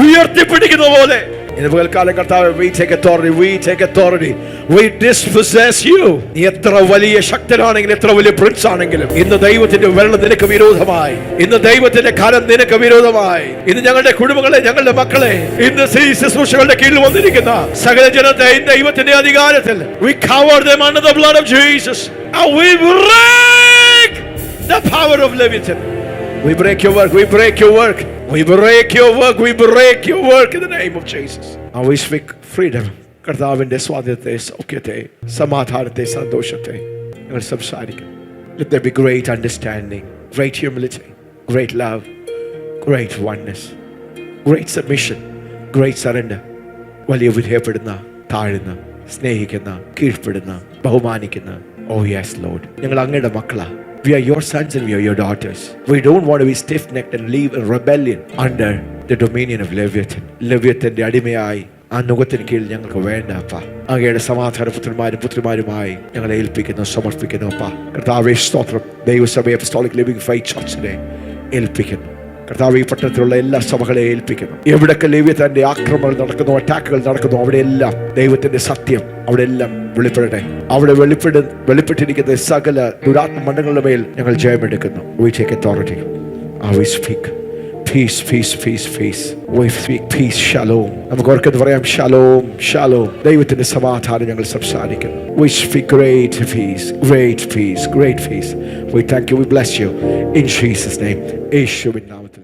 ഉയർത്തിപ്പിടിക്കുന്ന പോലെ ഇന്ന് പകൽക്കാലം കർത്താവേ, we take authority, we take authority, we dispossess you. നീ എത്ര വലിയ ശക്തനാണെങ്കിലും, എത്ര വലിയ പ്രിൻസ് ആണെങ്കിലും, ഇന്ന് ദൈവത്തിന്റെ വെള്ളം നിനക്ക് വിരോധമായി, ഇന്ന് ദൈവത്തിന്റെ കരം നിനക്ക് വിരോധമായി, ഇന്ന് ഞങ്ങളുടെ കുടുംബങ്ങളെ, ഞങ്ങളുടെ മക്കളെ, ഇന്ന് ശുശ്രൂഷകളുടെ കീഴിൽ വന്നിരിക്കുന്ന സകല ജനത്തെ ദൈവത്തിന്റെ അധികാരത്തിൽ we cover them under the blood of Jesus, and we break the power of Leviathan. We break your work, we break your work, we break your work, we break your work in the name of Jesus. And we speak freedom. കർത്താവിന്റെ സ്വാതന്ത്ര്യത്തെ, സൗഖ്യത്തെ, സമാധാനത്തെ, സന്തോഷത്തെ ഞങ്ങൾ സംസാരിക്കും. Let there be great understanding, great humility, great love, great oneness, great submission, great surrender. വലിയ വിധേയപ്പെടുന്ന, താഴുന്ന, സ്നേഹിക്കുന്ന, കീഴ്പ്പെടുന്ന, ബഹുമാനിക്കുന്ന. Oh yes, Lord. ഞങ്ങൾ അങ്ങയുടെ മക്കളാ. We are your sons and we are your daughters. We don't want to be stiff-necked and live in rebellion under the dominion of Leviathan. Leviathanന്റെ അടിമയായി ആ നുകത്തിന് കീഴിൽ ഞങ്ങൾക്ക് വേണ്ട അപ്പ. അങ്ങയുടെ സമാധാന പുത്രന്മാരും പുത്രിമാരുമായി ഞങ്ങളെ ഏൽപ്പിക്കുന്നു, സമർപ്പിക്കുന്നു അപ്പ. കർത്താവേ സ്തോത്രം. ദൈവസഭയെ അപ്പോസ്തോലിക് ലിവിംഗ് ഫെയ്ത്ത് ചർച്ചിനെ ഏൽപ്പിക്കുന്നു. കർത്താവ് ഈ പട്ടണത്തിലുള്ള എല്ലാ സഭകളെ ഏൽപ്പിക്കുന്നു. എവിടൊക്കെ ലവ്യത്തിന്റെ ആക്രമണങ്ങൾ നടക്കുന്നു, അറ്റാക്കുകൾ നടക്കുന്നു, അവിടെയെല്ലാം ദൈവത്തിന്റെ സത്യം അവിടെ എല്ലാം വെളിപ്പെടട്ടെ. അവിടെ വെളിപ്പെട്ടിരിക്കുന്ന സകല ദുരാത്മ മണ്ഡലങ്ങളുടെ മേൽ ഞങ്ങൾ ജയമെടുക്കുന്നു. We take authority. We speak peace, peace, peace, peace. We speak peace, shalom. നമുക്ക് ഓർക്കുന്നത് പറയാം, shalom, shalom. ദൈവത്തിന്റെ സമാധാനം ഞങ്ങൾ സംസാരിക്കുന്നു. We speak great peace, great peace, great peace. We thank you, we bless you in Jesus' name. യേശുവിൻ നാമത്തിൽ.